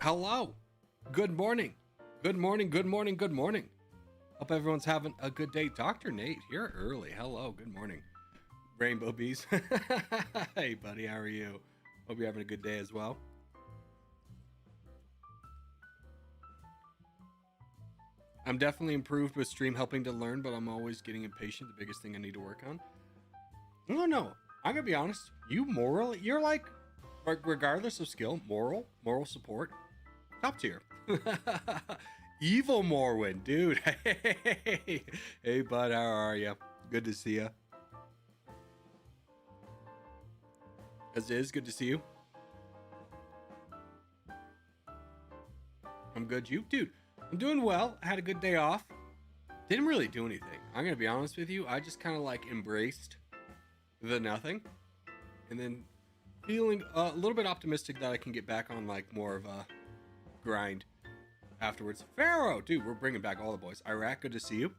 Hello. Good morning. Good morning. Good morning. Good morning. Hope everyone's having a good day. Dr. Nate here early. Hello. Good morning. Rainbow Bees. Hey, buddy. How are you? Hope you're having a good day as well. I'm definitely improved with stream helping to learn, but I'm always getting impatient. The biggest thing I need to work on. No. I'm gonna be honest. You're like, regardless of skill, moral support, top tier. Evil Morwin, dude. Hey, bud. How are you? Good to see you. As is, good to see you. I'm good. You, dude. I'm doing well. I had a good day off. Didn't really do anything. I'm gonna be honest with you. I just kind of like embraced the nothing, and then feeling a little bit optimistic that I can get back on like more of a grind afterwards. Pharaoh, dude, we're bringing back all the boys. Iraq, good to see you.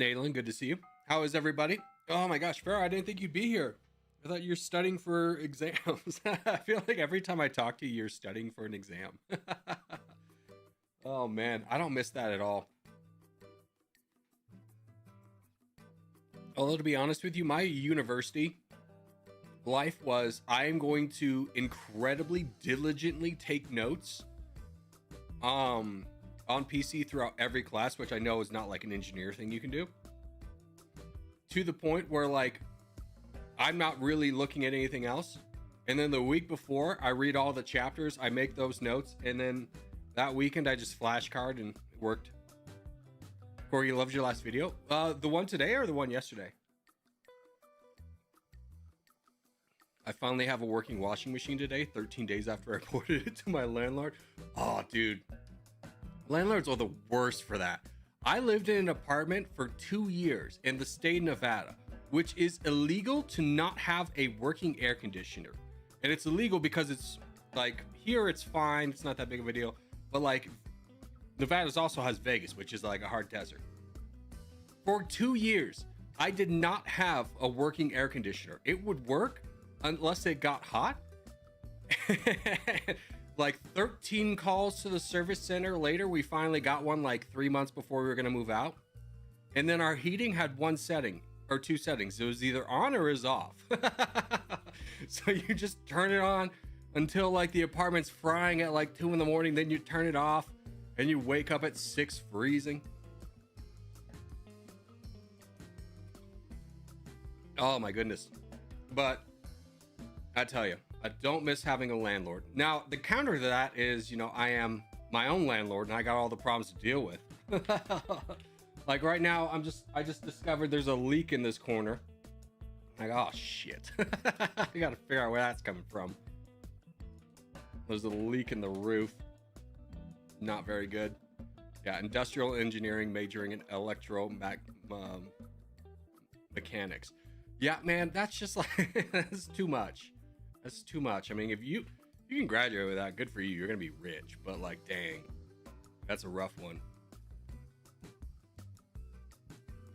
Naylin, good to see you. How is everybody? Oh my gosh, Pharaoh, I didn't think you'd be here. I thought you're studying for exams. I feel like every time I talk to you, you're studying for an exam. Oh man, I don't miss that at all. Although to be honest with you, my university life was I am going to incredibly diligently take notes on PC throughout every class, which I know is not like an engineer thing you can do. To the point where like I'm not really looking at anything else. And then the week before, I read all the chapters, I make those notes, and then that weekend I just flashcard and it worked. Corey, loved your last video. The one today or the one yesterday? I finally have a working washing machine today, 13 days after I ported it to my landlord. Oh, dude. Landlords are the worst for that. I lived in an apartment for 2 years in the state of Nevada, which is illegal to not have a working air conditioner. And it's illegal because it's like here it's fine, it's not that big of a deal. But like Nevada also has Vegas, which is like a hard desert. For 2 years, I did not have a working air conditioner. It would work unless it got hot. Like 13 calls to the service center later, we finally got one like 3 months before we were gonna move out. And then our heating had one setting or two settings. It was either on or is off. So you just turn it on until like the apartment's frying at like 2 in the morning. Then you turn it off and you wake up at 6 freezing. Oh my goodness. But I tell you, I don't miss having a landlord. Now, the counter to that is, you know, I am my own landlord and I got all the problems to deal with. Like right now, I just discovered there's a leak in this corner. Like, oh shit. I gotta figure out where that's coming from. There's a leak in the roof. Not very good. Yeah, industrial engineering, majoring in mechanics. Yeah, man, that's just like, that's too much. That's too much. I mean, if you can graduate with that, good for you. You're gonna be rich. But like, dang, that's a rough one.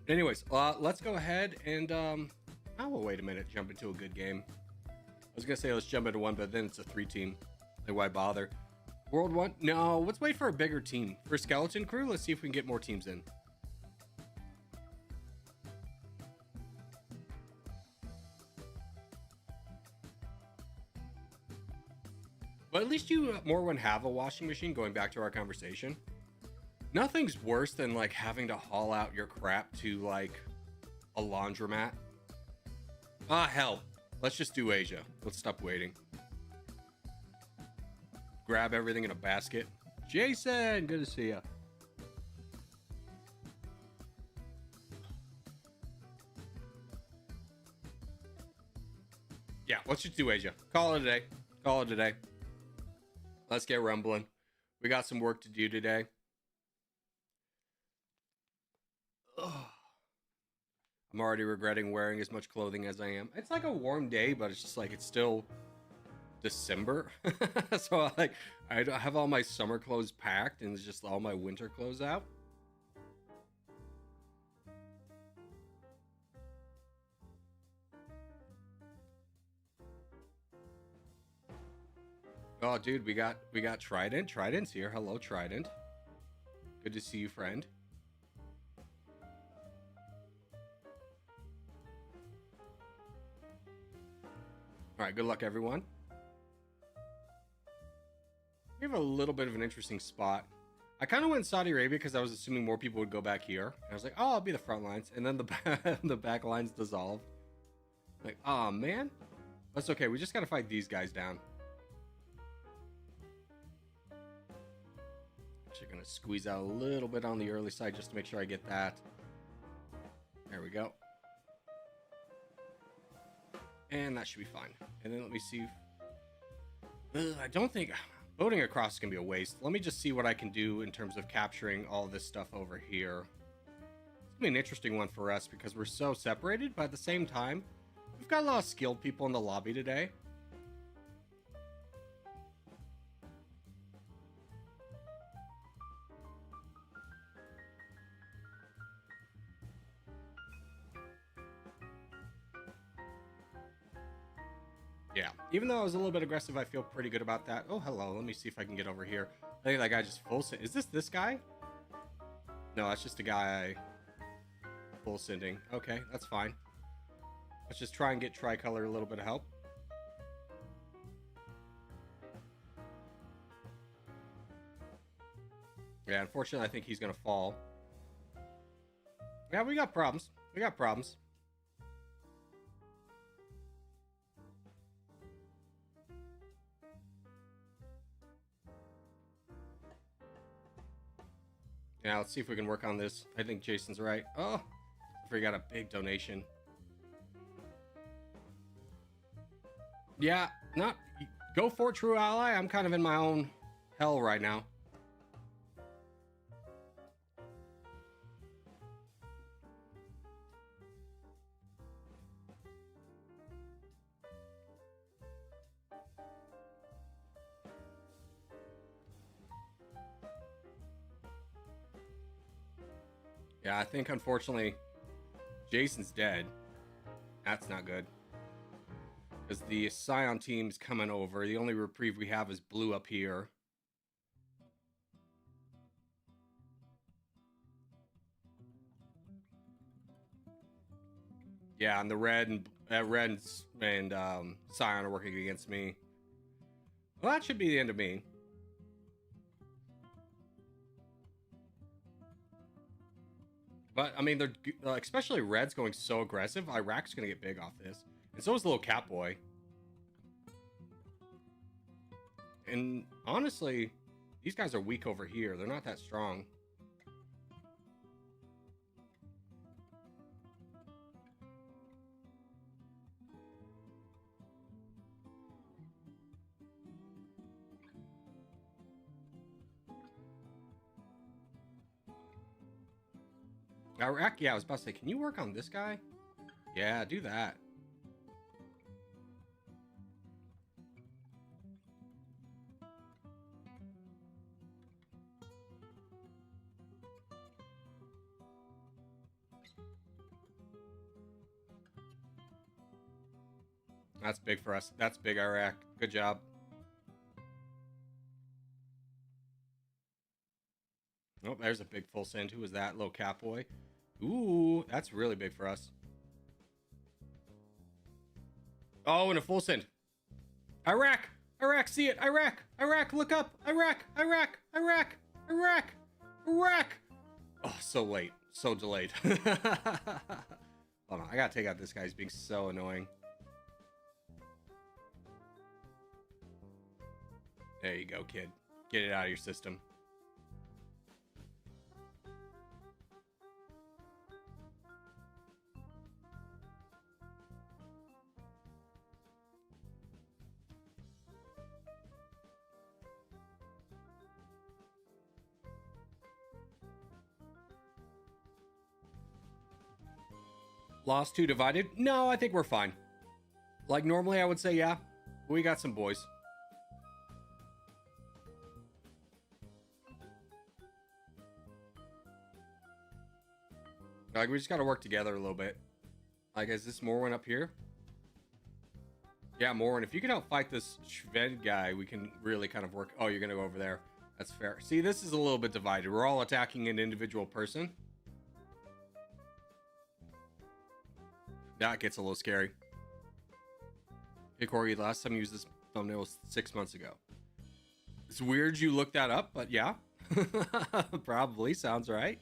Anyways, let's go ahead and I will wait a minute, jump into a good game. I was gonna say let's jump into one, but then it's a 3-team. Like, why bother? World 1? No, let's wait for a bigger team. For Skeleton Crew, let's see if we can get more teams in. But at least you, Morwen, have a washing machine, going back to our conversation. Nothing's worse than like having to haul out your crap to like a laundromat. Ah, hell. Let's just do Asia. Let's stop waiting. Grab everything in a basket. Jason, good to see you. Yeah, let's just do Asia. Call it a day. Call it a day. Let's get rumbling. We got some work to do today. Ugh. I'm already regretting wearing as much clothing as I am. It's like a warm day, but it's just like it's still December. So like I have all my summer clothes packed and it's just all my winter clothes out. Oh, dude, we got Trident. Trident's here. Hello, Trident. Good to see you, friend. All right, good luck, everyone. We have a little bit of an interesting spot. I kind of went Saudi Arabia because I was assuming more people would go back here. And I was like, oh, I'll be the front lines. And then the back lines dissolved. Like, oh, man. That's okay. We just got to fight these guys down. Actually, going to squeeze out a little bit on the early side just to make sure I get that. There we go. And that should be fine. And then let me see. I don't think... Boating across is going to be a waste. Let me just see what I can do in terms of capturing all this stuff over here. It's going to be an interesting one for us because we're so separated, but at the same time, we've got a lot of skilled people in the lobby today. Yeah, even though I was a little bit aggressive, I feel pretty good about that. Oh, hello. Let me see if I can get over here. I think that guy just full send. Is this guy? No, that's just a guy full sending. Okay, that's fine. Let's just try and get Tricolor a little bit of help. Yeah, unfortunately, I think he's going to fall. Yeah, we got problems. We got problems. Yeah, let's see if we can work on this. I think Jason's right. Oh, we got a big donation. Yeah, not go for true ally. I'm kind of in my own hell right now. Yeah, I think unfortunately Jason's dead. That's not good. Because the Scion team's coming over. The only reprieve we have is blue up here. Yeah, and the red and Scion are working against me. Well, that should be the end of me. But, I mean, they're especially Red's going so aggressive. Iraq's going to get big off this. And so is the little Catboy. And honestly, these guys are weak over here. They're not that strong. Iraq, yeah, I was about to say, can you work on this guy? Yeah, do that. That's big for us. That's big, Iraq. Good job. Oh, there's a big full send. Who was that? Little Catboy. Ooh, that's really big for us. Oh, and a full send. Iraq! Iraq, see it! Iraq! Iraq, look up! Iraq! Iraq! Iraq! Iraq! Iraq! Oh, so late. So delayed. Hold on, I gotta take out this guy. He's being so annoying. There you go, kid. Get it out of your system. Lost 2 divided? No, I think we're fine. Like normally I would say yeah. We got some boys. Like we just gotta work together a little bit. Like is this Morwen up here? Yeah, more. And if you can help fight this Shved guy, we can really kind of work. Oh, you're gonna go over there. That's fair. See, this is a little bit divided. We're all attacking an individual person. That gets a little scary. Hey, Corey, the last time you used this thumbnail was 6 months ago. It's weird you looked that up, but yeah. Probably sounds right.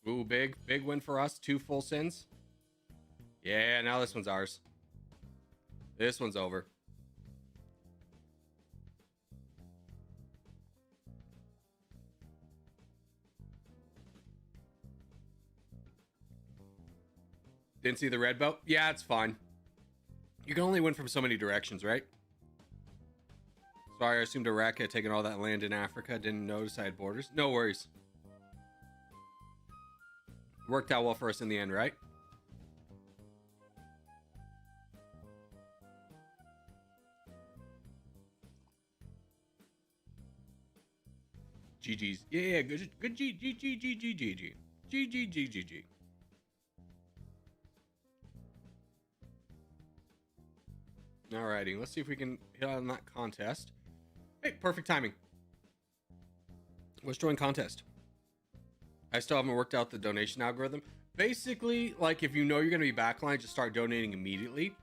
Ooh, big win for us. 2 full sins. Yeah, now this one's ours. This one's over. Didn't see the red boat? Yeah, it's fine. You can only win from so many directions, right? Sorry, I assumed Iraq had taken all that land in Africa. Didn't notice I had borders. No worries. Worked out well for us in the end, right? GG's. Yeah, good G. Alrighty, let's see if we can hit on that contest. Hey, perfect timing. Let's join contest. I still haven't worked out the donation algorithm. Basically, like if you know you're going to be backline, just start donating immediately.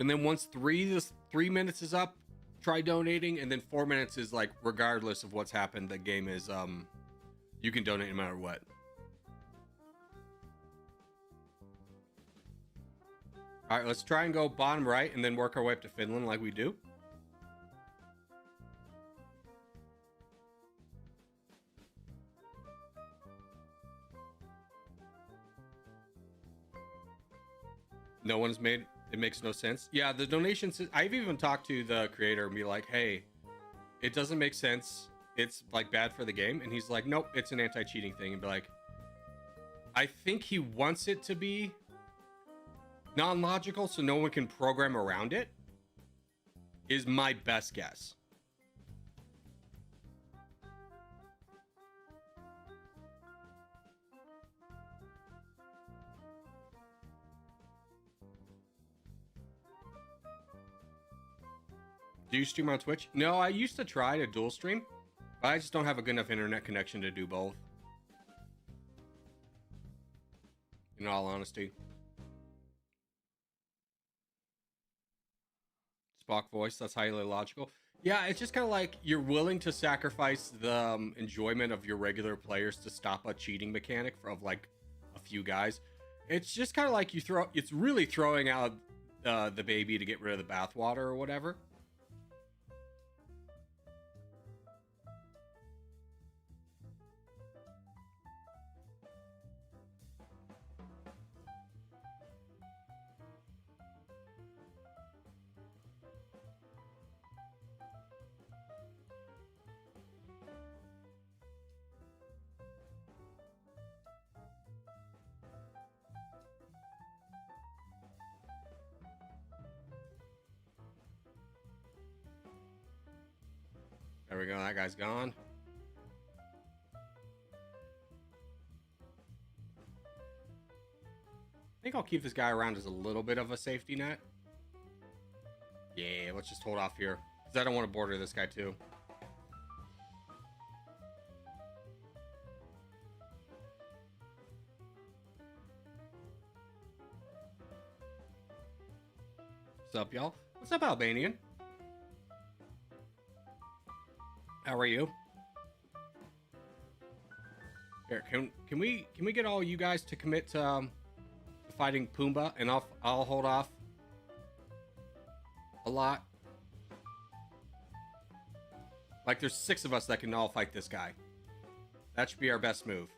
And then once 3 minutes is up, try donating. And then 4 minutes is like, regardless of what's happened, the game is, you can donate no matter what. All right, let's try and go bottom right and then work our way up to Finland like we do. No one's made it. Makes no sense. Yeah, the donations. I've even talked to the creator and be like, hey, it doesn't make sense. It's like bad for the game. And he's like, nope, it's an anti-cheating thing. And be like, I think he wants it to be non-logical so no one can program around it, is my best guess. Do you stream on Twitch? No, I used to try to dual stream, but I just don't have a good enough internet connection to do both. In all honesty. Spock voice, that's highly logical. Yeah, it's just kind of like you're willing to sacrifice the enjoyment of your regular players to stop a cheating mechanic of like a few guys. It's just kind of like it's really throwing out the baby to get rid of the bathwater or whatever. There we go, that guy's gone. I think I'll keep this guy around as a little bit of a safety net. Yeah, let's just hold off here, because I don't want to border this guy too. What's up, y'all? What's up, Albanian? How are you? Here, can we get all you guys to commit to fighting Pumbaa, and I'll hold off a lot. Like there's 6 of us that can all fight this guy. That should be our best move.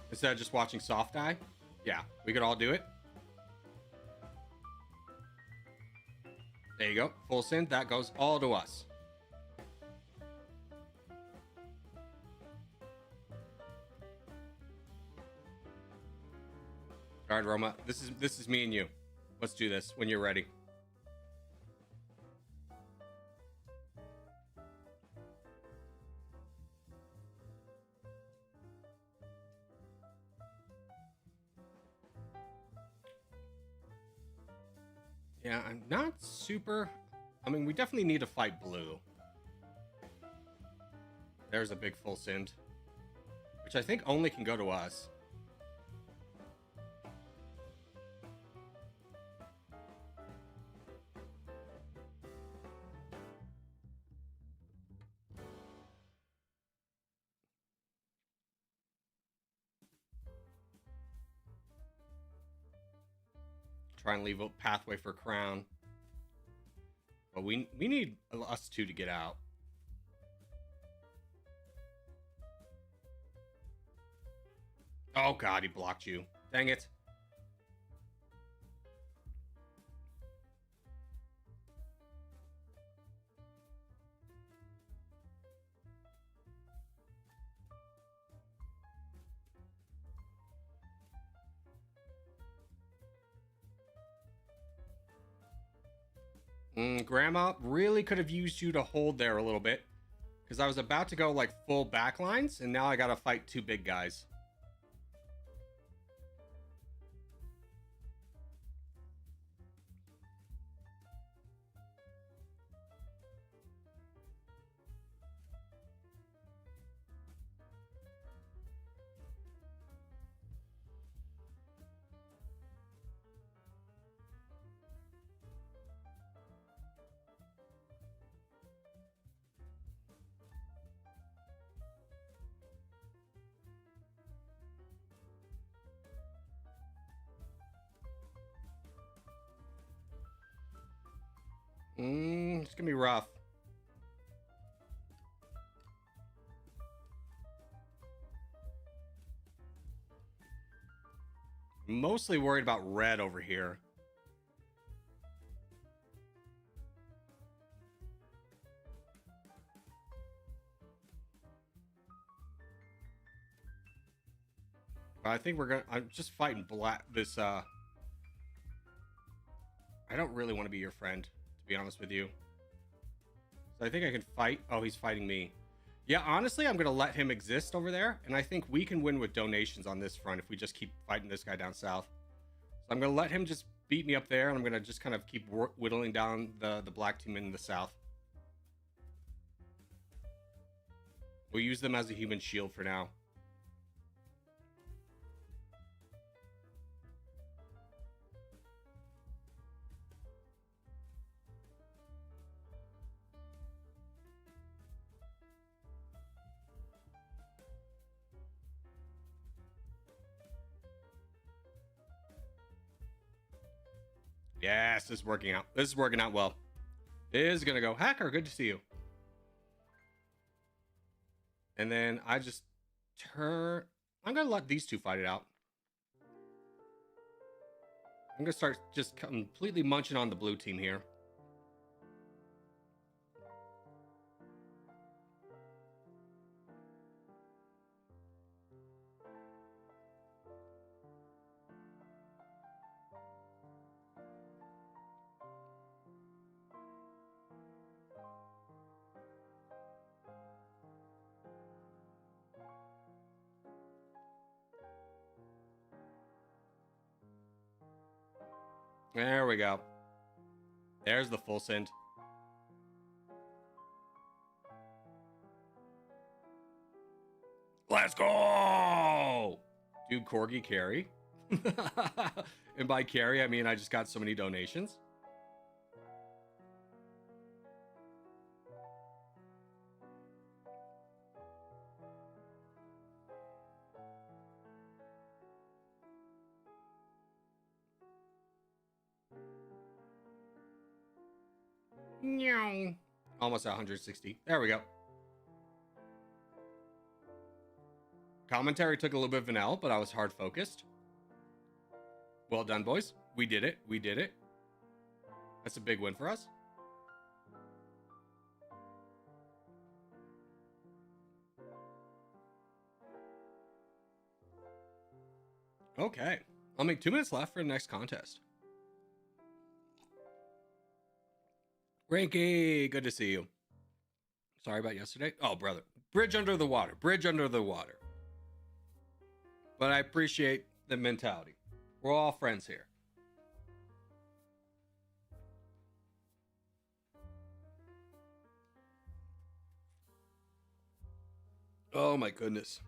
Instead of just watching Soft Die. Yeah, we could all do it. There you go. Full send. That goes all to us. All right, Roma. This is me and you. Let's do this when you're ready. Yeah, I'm not super... I mean, we definitely need to fight blue. There's a big full send, which I think only can go to us. Try and leave a pathway for Crown. But we need us two to get out. Oh god, he blocked you. Dang it. Grandma really could have used you to hold there a little bit, because I was about to go like full backlines, and now I gotta fight two big guys. It's gonna be rough. Mostly worried about red over here. But I think I'm just fighting black. I don't really want to be your friend, to be honest with you. So I think I can fight. Oh, he's fighting me. Yeah, honestly, I'm gonna let him exist over there, and I think we can win with donations on this front if we just keep fighting this guy down south. So I'm gonna let him just beat me up there, and I'm gonna just kind of keep whittling down the black team in the south. We'll use them as a human shield for now. Yes, this is working out. This is working out well. It is gonna go. Hacker, good to see you. And then I just I'm gonna let these two fight it out. I'm gonna start just completely munching on the blue team here. There we go. There's the full send. Let's go! Dude, Corgi carry. And by carry, I mean I just got so many donations. Almost 160. There we go. Commentary took a little bit of an L, but I was hard focused. Well done, boys. We did it. We did it. That's a big win for us. Okay. I'll make 2 minutes left for the next contest. Ranky, good to see you. Sorry about yesterday. Oh, brother. Bridge under the water. Bridge under the water. But I appreciate the mentality. We're all friends here. Oh my goodness.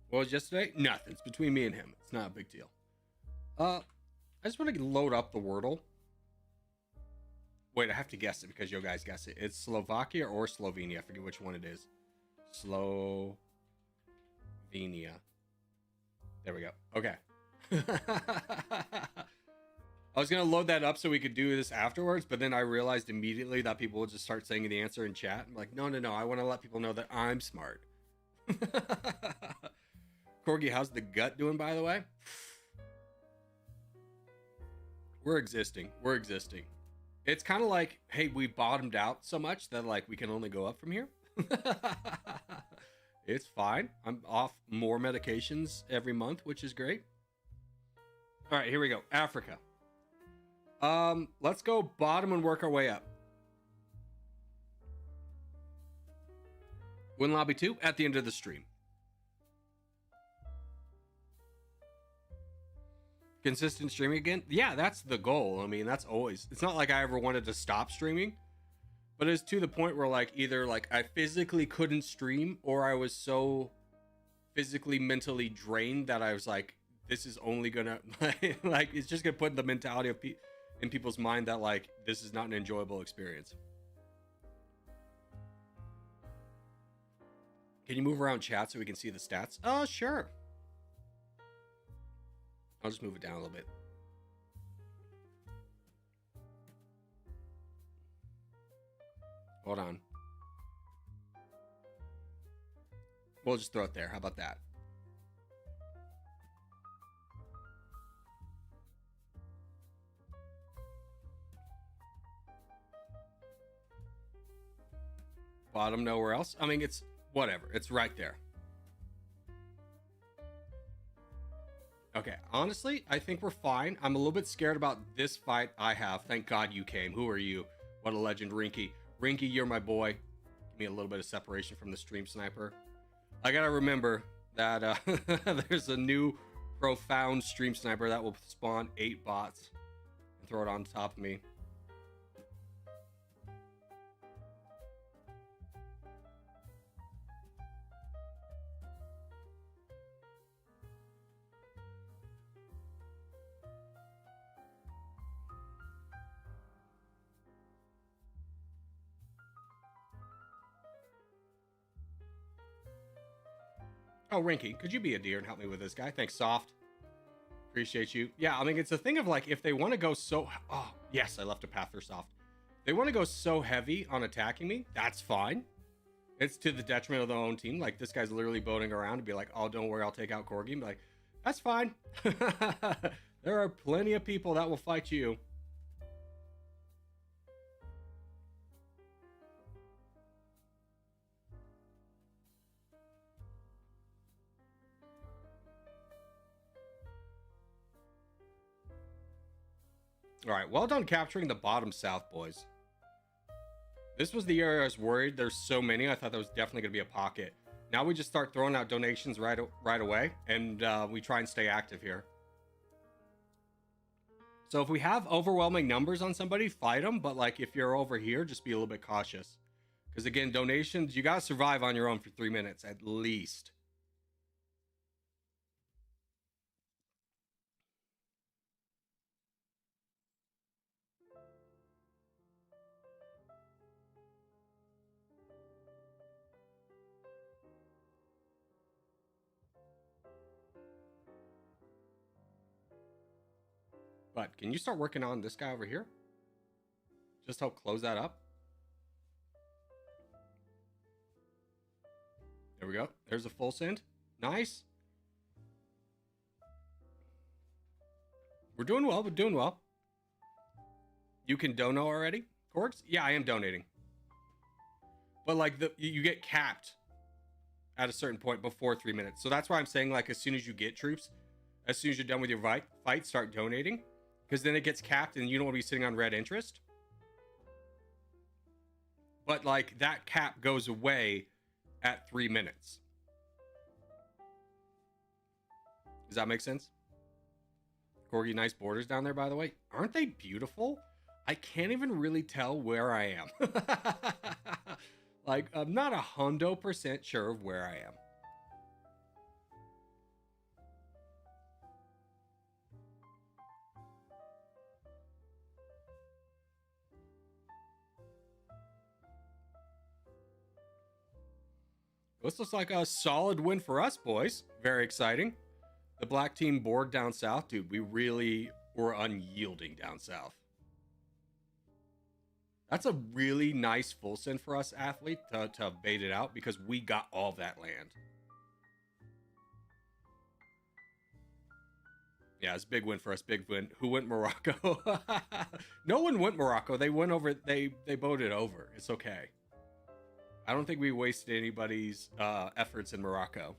What was yesterday? Nothing. It's between me and him. It's not a big deal. I just want to load up the Wordle. Wait, I have to guess it because you guys guess it. It's Slovakia or Slovenia. I forget which one it is. Slovenia. There we go. Okay. I was going to load that up so we could do this afterwards, but then I realized immediately that people would just start saying the answer in chat. I'm like, no. I want to let people know that I'm smart. Corgi, how's the gut doing, by the way? We're existing. It's kind of like, hey, we bottomed out so much that like we can only go up from here. It's fine. I'm off more medications every month, which is great. All right, here we go. Africa. Let's go bottom and work our way up. Win lobby 2 at the end of the stream. Consistent streaming again? Yeah, that's the goal. I mean, that's always, it's not like I ever wanted to stop streaming, but it's to the point where like either like I physically couldn't stream or I was so physically mentally drained that I was like, this is only gonna like it's just gonna put the mentality of in people's mind that like this is not an enjoyable experience. Can you move around chat so we can see the stats? Oh, sure. I'll just move it down a little bit. Hold on. We'll just throw it there. How about that? Bottom nowhere else. I mean, it's whatever. It's right there. Okay, honestly, I think we're fine. I'm a little bit scared about this fight I have. Thank God you came. Who are you? What a legend, Rinky. Rinky, you're my boy. Give me a little bit of separation from the stream sniper. I gotta remember that there's a new profound stream sniper that will spawn 8 bots and throw it on top of me. Oh, Rinky, could you be a dear and help me with this guy? Thanks, Soft. Appreciate you. Yeah, I mean, it's a thing of like, if they want to go so... Oh, yes, I left a path for Soft. They want to go so heavy on attacking me, that's fine. It's to the detriment of their own team. Like, this guy's literally boating around and be like, oh, don't worry, I'll take out Corgi. And be like, that's fine. There are plenty of people that will fight you. All right, well done capturing the bottom south, boys. This was the area I was worried. There's so many. I thought there was definitely going to be a pocket. Now we just start throwing out donations right away, and we try and stay active here. So if we have overwhelming numbers on somebody, fight them. But like if you're over here, just be a little bit cautious. Because again, donations, you got to survive on your own for 3 minutes at least. But can you start working on this guy over here? Just help close that up. There we go. There's a full send. Nice. We're doing well. We're doing well. You can dono already, Corks? Yeah, I am donating. But like you get capped at a certain point before 3 minutes. So that's why I'm saying like as soon as you get troops, as soon as you're done with your fight, start donating. Because then it gets capped and you don't want to be sitting on red interest. But like that cap goes away at 3 minutes. Does that make sense? Corgi, nice borders down there, by the way. Aren't they beautiful? I can't even really tell where I am. Like, I'm not 100% sure of where I am. This looks like a solid win for us, boys. Very exciting. The black team Borg down south, dude, we really were unyielding down south. That's a really nice full send for us, athlete, to bait it out because we got all that land. Yeah, it's a big win for us. Big win. Who went Morocco? No one went Morocco. They went over. They boated over. It's okay. I don't think we wasted anybody's efforts in Morocco.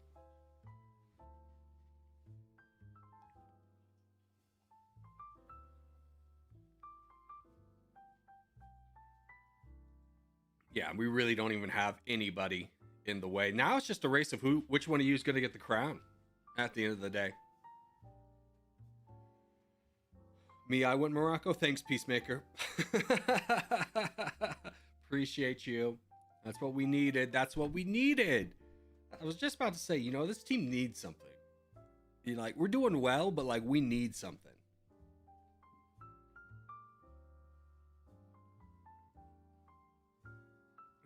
Yeah, we really don't even have anybody in the way. Now it's just a race of which one of you is going to get the crown at the end of the day. Me, I went Morocco. Thanks, Peacemaker. Appreciate you. That's what we needed. That's what we needed. I was just about to say, you know, this team needs something. Like, we're doing well, but like, we need something.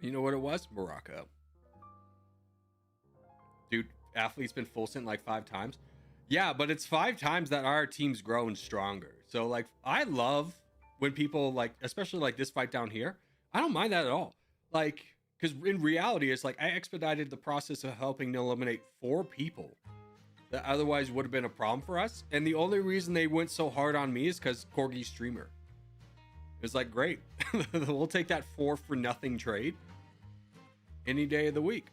You know what it was? Morocco. Dude, athlete's been full sent like 5 times. Yeah, but it's 5 times that our team's grown stronger. So like, I love when people like, especially like this fight down here, I don't mind that at all. Like, because in reality, it's like I expedited the process of helping to eliminate 4 people that otherwise would have been a problem for us. And the only reason they went so hard on me is because Corgi's streamer. It was like, great. We'll take that 4 for nothing trade any day of the week.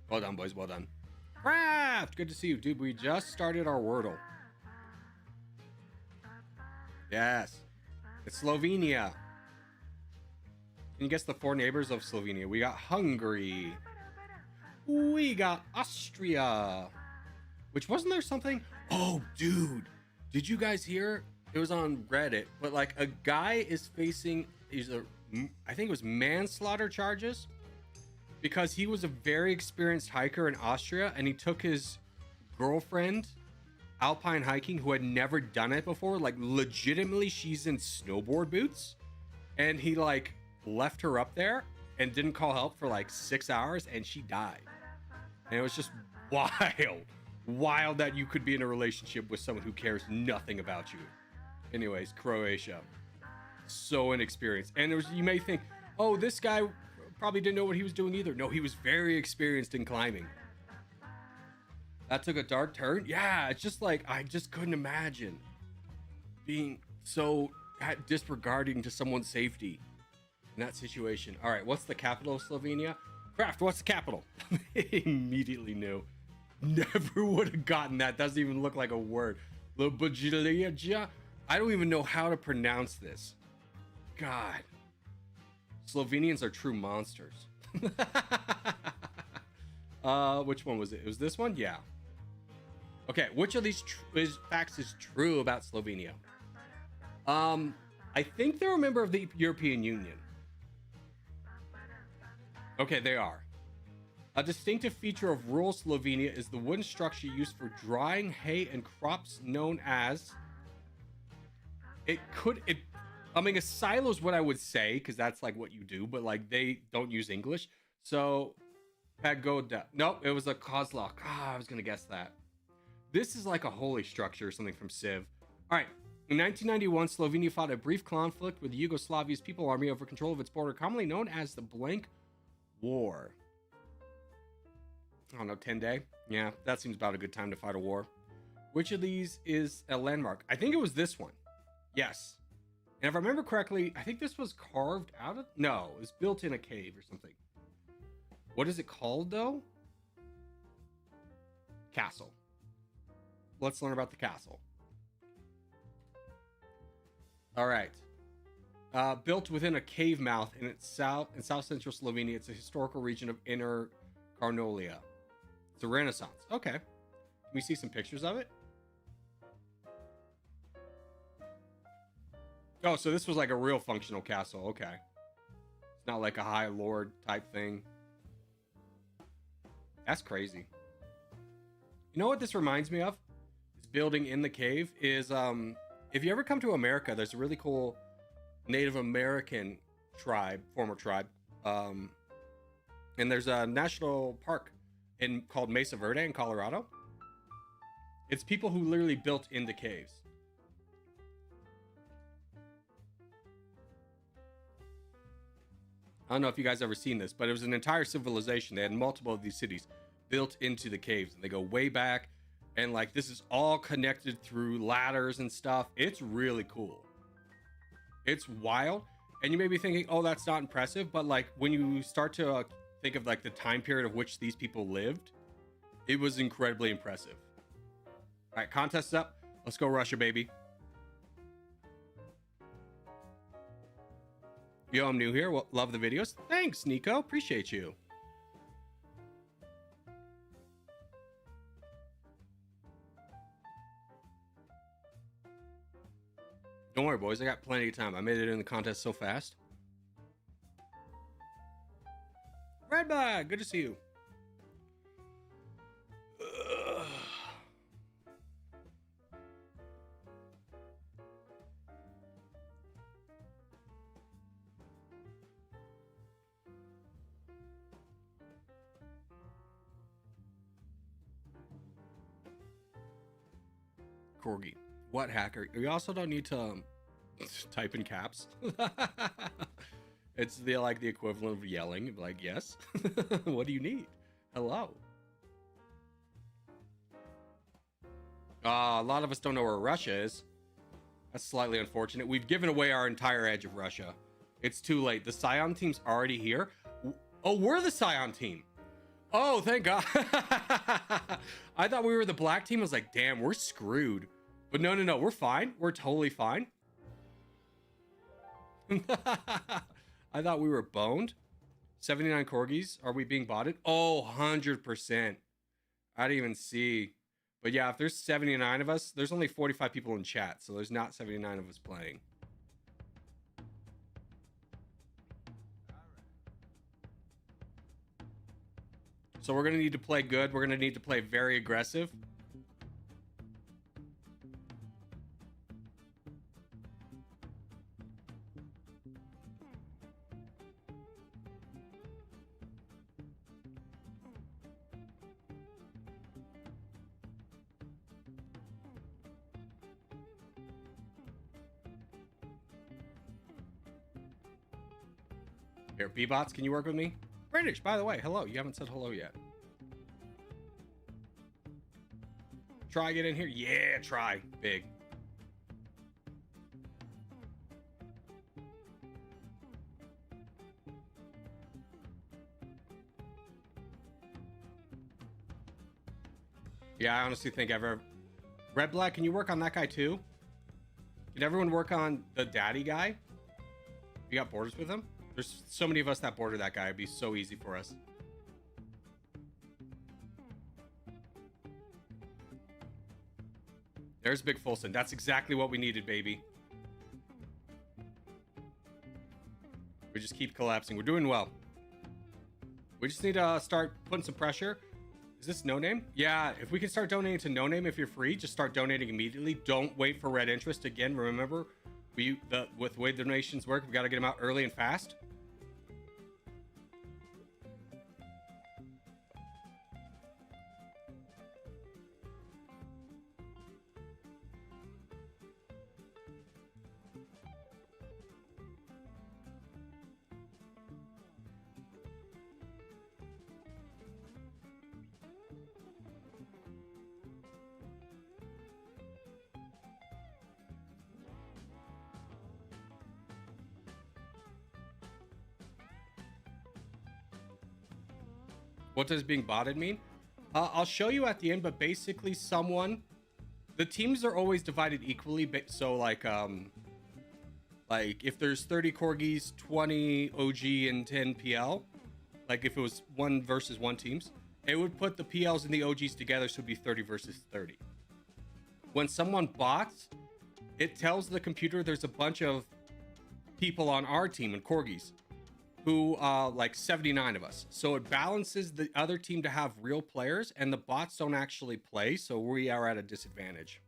Well done, boys. Well done. Craft! Good to see you. Dude, we just started our Wordle. Yes. It's Slovenia. Can you guess the 4 neighbors of Slovenia? We got Hungary. We got Austria. Which, wasn't there something? Oh, dude. Did you guys hear? It was on Reddit. But, like, a guy is facing, I think it was manslaughter charges. Because he was a very experienced hiker in Austria. And he took his girlfriend alpine hiking who had never done it before. Like, legitimately, she's in snowboard boots. And he, like, left her up there and didn't call help for, like, 6 hours. And she died. And it was just wild that you could be in a relationship with someone who cares nothing about you. Anyways, Croatia, so inexperienced. And you may think, oh, this guy probably didn't know what he was doing either. No, he was very experienced in climbing. That took a dark turn. Yeah, it's just like, I just couldn't imagine being so disregarding to someone's safety in that situation. All right, what's the capital of Slovenia? Craft, what's the capital? Immediately knew. Never would have gotten that. Doesn't even look like a word. Ljubljana. I don't even know how to pronounce this. God. Slovenians are true monsters. Which one was it? It was this one? Yeah. Okay, which of these facts is true about Slovenia? I think they're a member of the European Union. Okay, they are. A distinctive feature of rural Slovenia is the wooden structure used for drying hay and crops known as... I mean, a silo is what I would say, because that's like what you do, but like they don't use English. So, pagoda. Nope, it was a kozlok. I was going to guess that. This is like a holy structure or something from Civ. All right. In 1991, Slovenia fought a brief conflict with Yugoslavia's People Army over control of its border, commonly known as the Blank War. I don't know, 10-day? Yeah, that seems about a good time to fight a war. Which of these is a landmark? I think it was this one. Yes. And if I remember correctly, I think this was carved out of... No, it was built in a cave or something. What is it called, though? Castle. Let's learn about the castle. All right. Built within a cave mouth in south central Slovenia. It's a historical region of Inner Carnolia. It's a Renaissance. Okay. Can we see some pictures of it? Oh, so this was like a real functional castle. Okay. It's not like a High Lord type thing. That's crazy. You know what this reminds me of? This building in the cave is if you ever come to America, there's a really cool Native American tribe, former tribe. And there's a national park called Mesa Verde in Colorado. It's people who literally built in the caves. I don't know if you guys ever seen this, but it was an entire civilization. They had multiple of these cities built into the caves, and they go way back, and like this is all connected through ladders and stuff. It's really cool. It's wild, and you may be thinking, oh, that's not impressive, but like when you start to think of like the time period of which these people lived, it was incredibly impressive. All right, contest up. Let's go Russia, baby. Yo, I'm new here. Well, love the videos. Thanks, Nico. Appreciate you. Don't worry, boys. I got plenty of time. I made it in the contest so fast. Redbug, good to see you. Corgi. What hacker? You also don't need to type in caps. It's the like the equivalent of yelling. Like, yes. What do you need? Hello. A lot of us don't know where Russia is. That's slightly unfortunate. We've given away our entire edge of Russia. It's too late. The Scion team's already here. Oh, we're the Scion team. Oh, thank God. I thought we were the black team. I was like, damn, we're screwed. But no, we're fine. We're totally fine. I thought we were boned. 79 corgis. Are we being botted? Oh, 100%. I didn't even see. But yeah, if there's 79 of us, there's only 45 people in chat. So there's not 79 of us playing. So we're going to need to play good. We're going to need to play very aggressive. Here, B-Bots, can you work with me? British, by the way, hello. You haven't said hello yet. Try get in here. Yeah, try. Big. Yeah, I honestly think Red Black, can you work on that guy too? Can everyone work on the daddy guy? You got borders with him? There's so many of us that border that guy. It'd be so easy for us. There's Big Fulson. That's exactly what we needed, baby. We just keep collapsing. We're doing well. We just need to start putting some pressure. Is this No Name? Yeah, if we can start donating to No Name, if you're free, just start donating immediately. Don't wait for red interest. Again, remember, with the way donations work, we got to get them out early and fast. What does being botted mean? I'll show you at the end, but basically the teams are always divided equally. So like if there's 30 corgis, 20 OG and 10 PL, like if it was 1 versus 1 teams, it would put the PLs and the OGs together. So it'd be 30 versus 30. When someone bots, it tells the computer there's a bunch of people on our team and corgis, who like 79 of us. So it balances the other team to have real players, and the bots don't actually play, so we are at a disadvantage.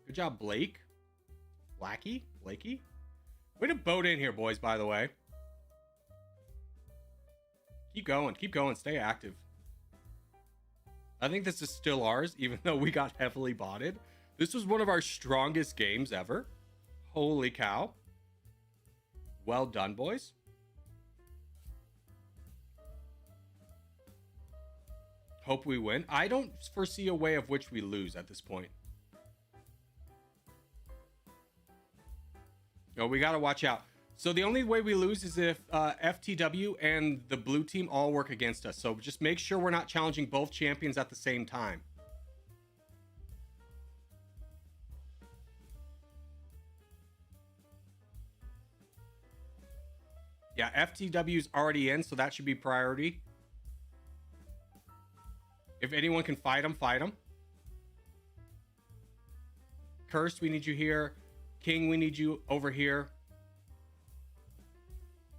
Good job, Blake. Blakey. Way to boat in here, boys, by the way. Keep going, stay active. I think this is still ours, even though we got heavily botted. This was one of our strongest games ever. Holy cow. Well done, boys. Hope we win. I don't foresee a way of which we lose at this point. No, we got to watch out. So the only way we lose is if FTW and the blue team all work against us. So just make sure we're not challenging both champions at the same time. Yeah, FTW's already in, so that should be priority. If anyone can fight them, fight them. Cursed, we need you here. King, we need you over here.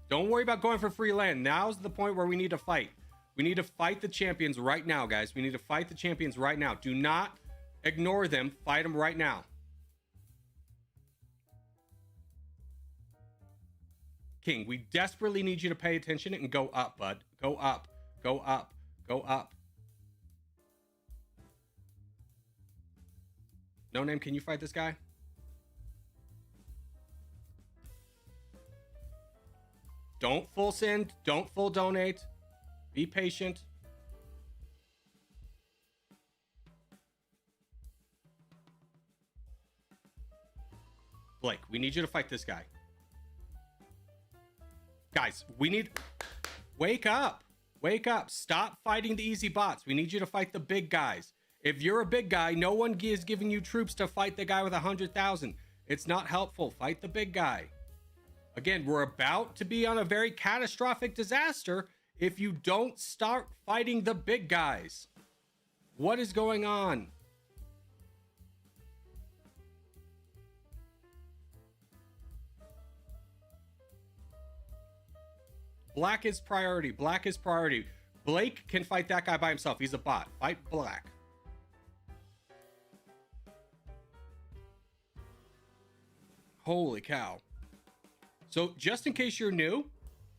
Don't worry about going for free land. Now's the point where we need to fight. We need to fight the champions right now, guys. We need to fight the champions right now. Do not ignore them. Fight them right now. King, we desperately need you to pay attention and go up, bud. Go up. Go up. Go up. No Name, can you fight this guy? Don't full send. Don't full donate. Be patient. Blake, we need you to fight this guy. Guys, we need... Wake up. Wake up. Stop fighting the easy bots. We need you to fight the big guys. If you're a big guy, no one is giving you troops to fight the guy with 100,000. It's not helpful. Fight the big guy. Again, we're about to be on a very catastrophic disaster if you don't start fighting the big guys. What is going on? Black is priority. Black is priority. Blake can fight that guy by himself. He's a bot. Fight Black. Holy cow. So just in case you're new,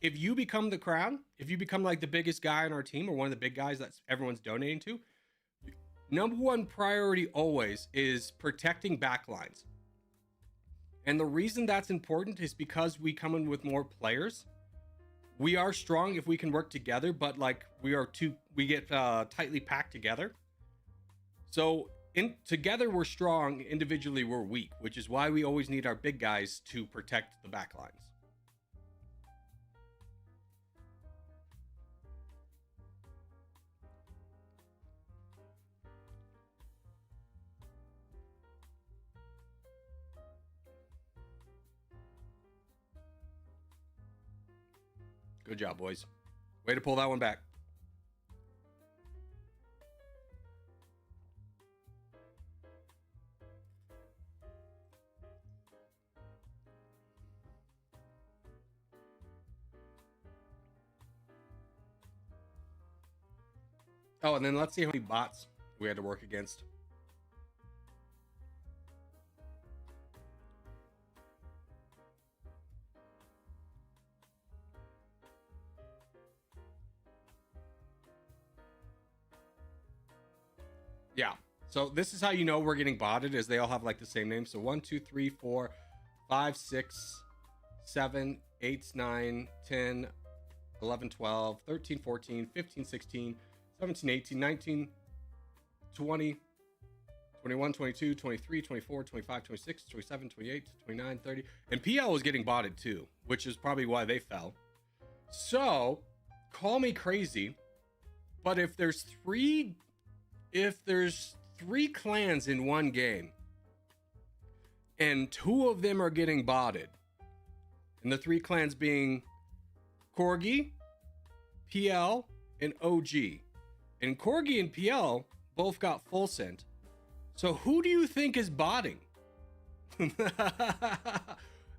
if you become the crown, if you become like the biggest guy on our team or one of the big guys that everyone's donating to, number one priority always is protecting backlines. And the reason that's important is because we come in with more players. We are strong if we can work together, but like we get tightly packed together. So together we're strong, individually we're weak, which is why we always need our big guys to protect the backlines. Good job, boys. Way to pull that one back. Oh, and then let's see how many bots we had to work against. Yeah. So this is how you know we're getting botted, is they all have like the same name. So 1, 2, 3, 4, 5, 6, 7, 8, 9, 10, 11, 12, 13, 14, 15, 16, 17, 18, 19, 20, 21, 22, 23, 24, 25, 26, 27, 28, 29, 30. And PL was getting botted too, which is probably why they fell. So, call me crazy, but if there's three clans in one game and 2 of them are getting botted, and the 3 clans being Corgi, PL, and OG, and Corgi and PL both got full sent. So who do you think is botting?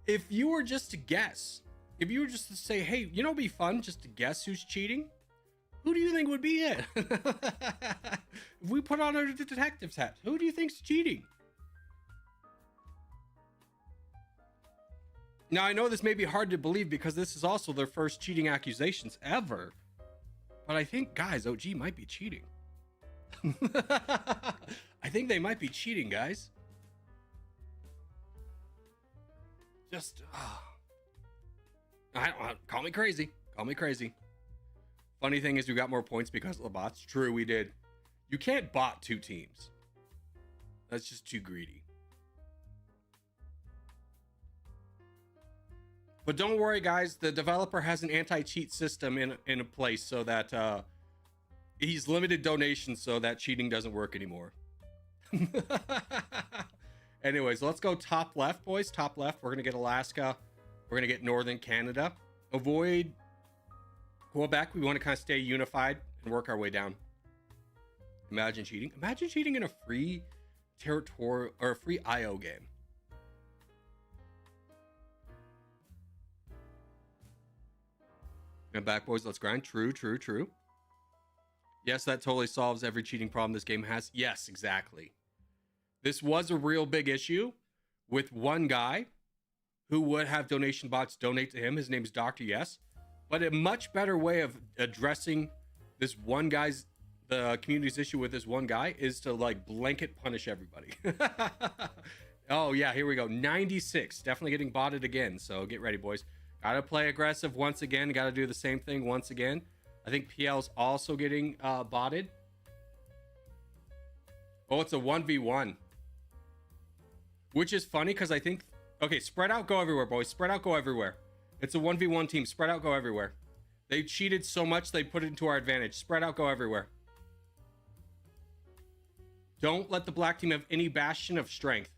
If you were just to guess, if you were just to say, hey, you know, it'd be fun just to guess who's cheating, who do you think would be it? If we put on our detective's hat, who do you think's cheating? Now, I know this may be hard to believe because this is also their first cheating accusations ever. But I think, guys, OG might be cheating. I think they might be cheating, guys. Just, I don't call me crazy. Call me crazy. Funny thing is, we got more points because of the bots. True, we did. You can't bot 2 teams. That's just too greedy. But don't worry, guys. The developer has an anti-cheat system in place so that he's limited donations so that cheating doesn't work anymore. Anyways, let's go top left, boys. Top left. We're going to get Alaska. We're going to get Northern Canada. Avoid Quebec. We want to kind of stay unified and work our way down. Imagine cheating. Imagine cheating in a free territorial or a free IO game. And back, boys. Let's grind. True, true, true. Yes, that totally solves every cheating problem this game has. Yes, exactly. This was a real big issue with one guy who would have donation bots donate to him. His name is Dr. Yes. But a much better way of addressing this one guy's, the community's issue with this one guy is to like blanket punish everybody. Oh yeah, here we go. 96, definitely getting botted again. So get ready, boys. Gotta play aggressive once again. Gotta do the same thing once again. I think PL's also getting botted. Oh, it's a 1v1. Which is funny because I think... Okay, spread out, go everywhere, boys. Spread out, go everywhere. It's a 1v1 team. Spread out, go everywhere. They cheated so much, they put it into our advantage. Spread out, go everywhere. Don't let the black team have any bastion of strength.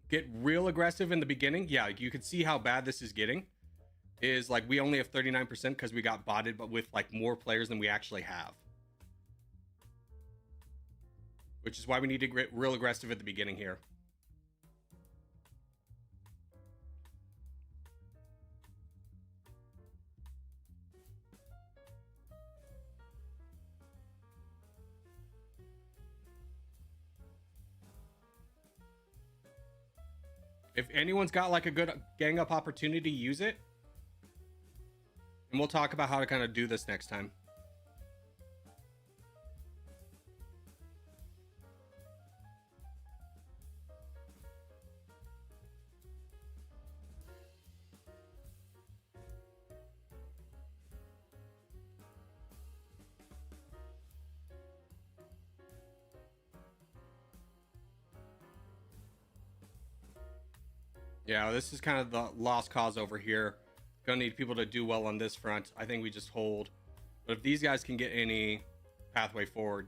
Get real aggressive in the beginning. Yeah, you can see how bad this is getting. Is like we only have 39% because we got botted, but with like more players than we actually have. Which is why we need to get real aggressive at the beginning here. If anyone's got like a good gang up opportunity, use it. And we'll talk about how to kind of do this next time. Yeah, this is kind of the lost cause over here. Gonna need people to do well on this front. I think we just hold. But if these guys can get any pathway forward.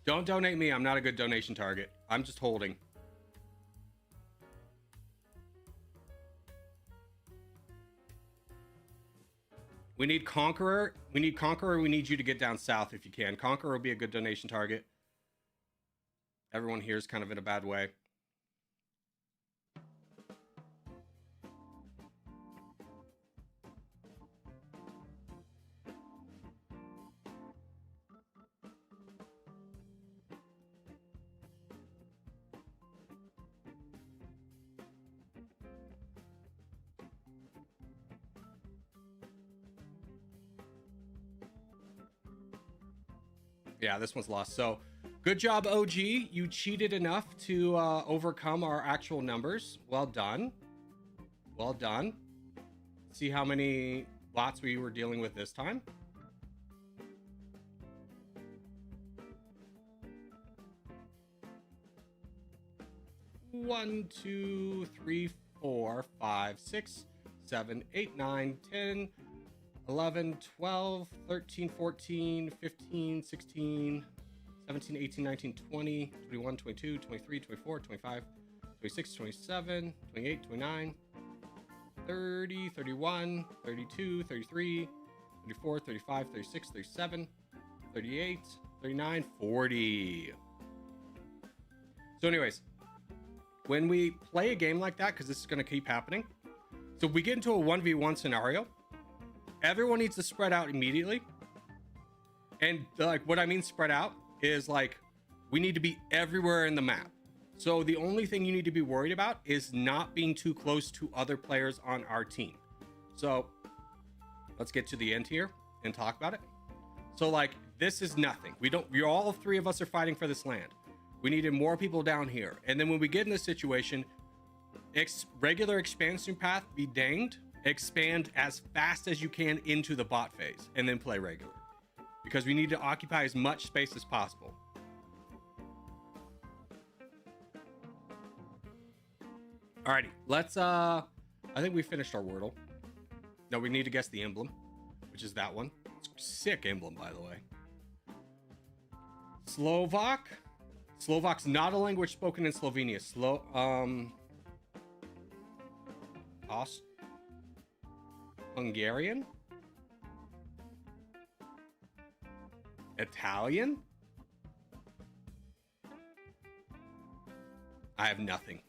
Don't donate me. I'm not a good donation target. I'm just holding. We need Conqueror. We need Conqueror. We need you to get down south if you can. Conqueror will be a good donation target. Everyone here is kind of in a bad way. Yeah, this one's lost. So good job, OG. You cheated enough to overcome our actual numbers. Well done. Well done. See how many bots we were dealing with this time. 1, 2, 3, 4, 5, 6, 7, 8, 9, 10, 11, 12, 13, 14, 15, 16, 17, 18, 19, 20, 21, 22, 23, 24, 25, 26, 27, 28, 29, 30, 31, 32, 33, 34, 35, 36, 37, 38, 39, 40. So anyways, when we play a game like that, because this is going to keep happening, so if we get into a 1v1 scenario, everyone needs to spread out immediately. And like what I mean spread out is like we need to be everywhere in the map. So the only thing you need to be worried about is not being too close to other players on our team. So let's get to the end here and talk about it. So like this is nothing. We're all three of us are fighting for this land. We needed more people down here. And then when we get in this situation, regular expansion path be danged, expand as fast as you can into the bot phase and then play regular. Because we need to occupy as much space as possible. Alrighty, let's I think we finished our Wordle. No, we need to guess the emblem, which is that one. It's a sick emblem, by the way. Slovak. Slovak's not a language spoken in Slovenia. Hungarian? Italian? I have nothing.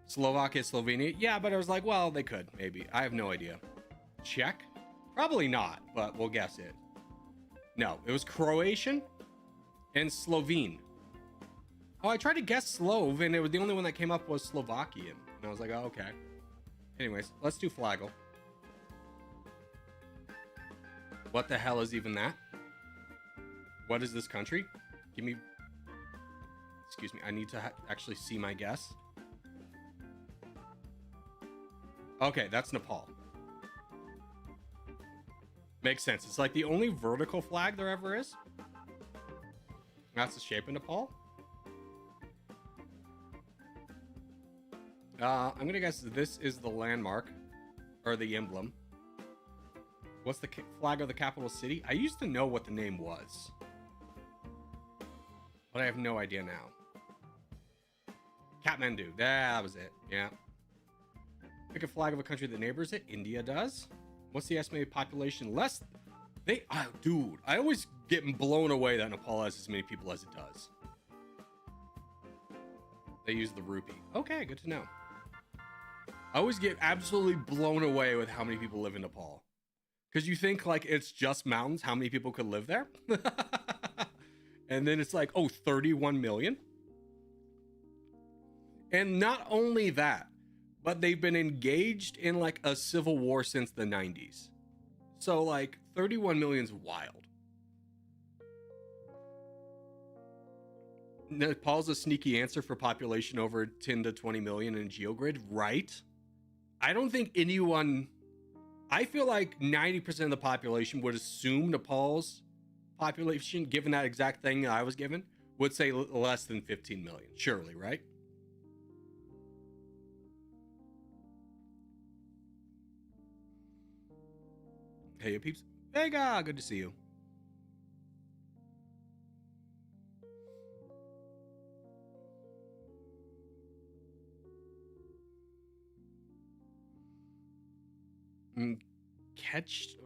Slovakia, Slovenia? Yeah, but I was like, well, they could, maybe. I have no idea. Czech? Probably not, but we'll guess it. No, it was Croatian and Slovene. Oh, I tried to guess Slove, and it was the only one that came up was Slovakian. And I was like, oh, okay. Anyways, let's do Flagel. What the hell is even that? What is this country? Give me... Excuse me, I need to actually see my guess. Okay, that's Nepal. Makes sense. It's like the only vertical flag there ever is. That's the shape of Nepal. I'm gonna guess this is the landmark or the emblem. What's the flag of the capital city? I used to know what the name was, but I have no idea now. Kathmandu. That was it. Yeah. Pick a flag of a country that neighbors it. India does. What's the estimated population? Less. Dude, I always get blown away that Nepal has as many people as it does. They use the rupee. Okay, good to know. I always get absolutely blown away with how many people live in Nepal. Because you think like it's just mountains, how many people could live there? And then it's like, oh, 31 million. And not only that, but they've been engaged in like a civil war since the 90s. So like 31 million's wild. Nepal's a sneaky answer for population over 10 to 20 million in GeoGrid, right? I don't think anyone... I feel like 90% of the population would assume Nepal's population, given that exact thing I was given, would say less than 15 million. Surely, right? Hey, peeps. Vega, good to see you. Catch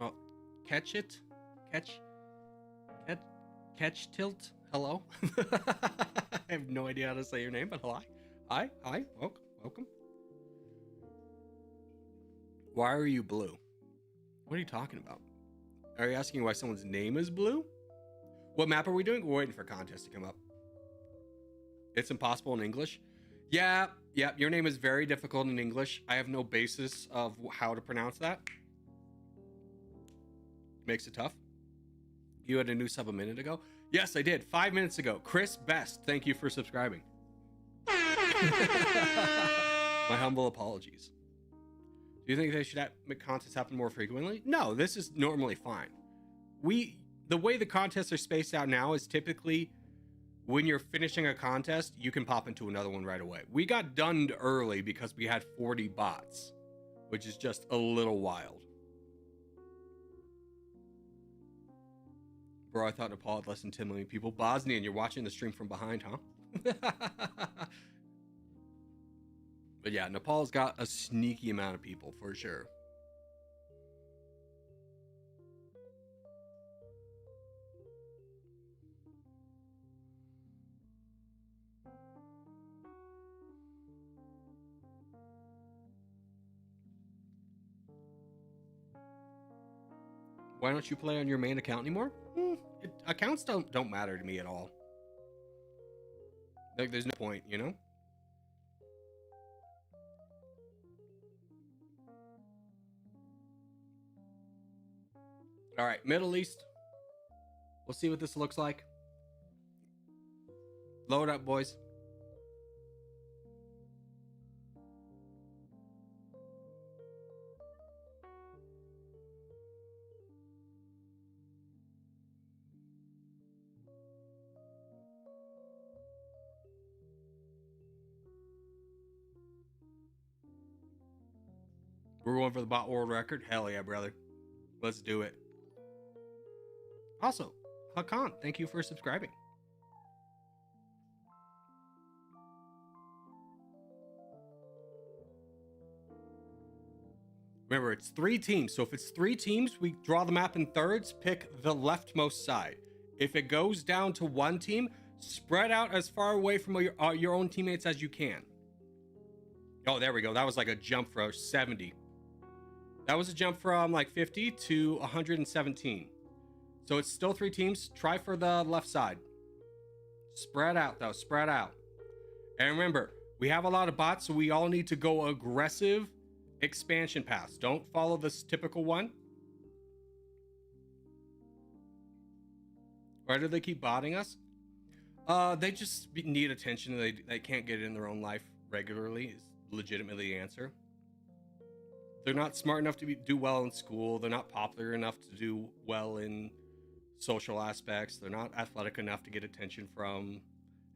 tilt. Hello. I have no idea how to say your name, but hi, welcome. Why are you blue? What are you talking about? Are you asking why someone's name is blue? What map are we doing? We're waiting for contest to come up. It's impossible in English. Yeah, your name is very difficult in English. I have no basis of how to pronounce that. Makes it tough. You had a new sub a minute ago? Yes, I did. 5 minutes ago. Chris Best, thank you for subscribing. My humble apologies. Do you think they should make contests happen more frequently? No, this is normally fine. The way the contests are spaced out now is typically when you're finishing a contest, you can pop into another one right away. We got done early because we had 40 bots, which is just a little wild. Bro, I thought Nepal had less than 10 million people. Bosnian, you're watching the stream from behind, huh? But yeah, Nepal's got a sneaky amount of people for sure. Why don't you play on your main account anymore? Accounts don't matter to me at all. Like, there's no point, you know? All right, Middle East. We'll see what this looks like. Load up, boys. We're going for the bot world record? Hell yeah, brother. Let's do it. Also, Hakan, thank you for subscribing. Remember, it's 3 teams. So if it's 3 teams, we draw the map in thirds, pick the leftmost side. If it goes down to 1 team, spread out as far away from your own teammates as you can. Oh, there we go. That was like a jump for 70. That was a jump from like 50 to 117. So it's still 3 teams. Try for the left side. Spread out, though. Spread out. And remember, we have a lot of bots, so we all need to go aggressive expansion paths. Don't follow this typical one. Why do they keep botting us? They just need attention. They can't get it in their own life regularly is legitimately the answer. They're not smart enough to do well in school. They're not popular enough to do well in social aspects. They're not athletic enough to get attention from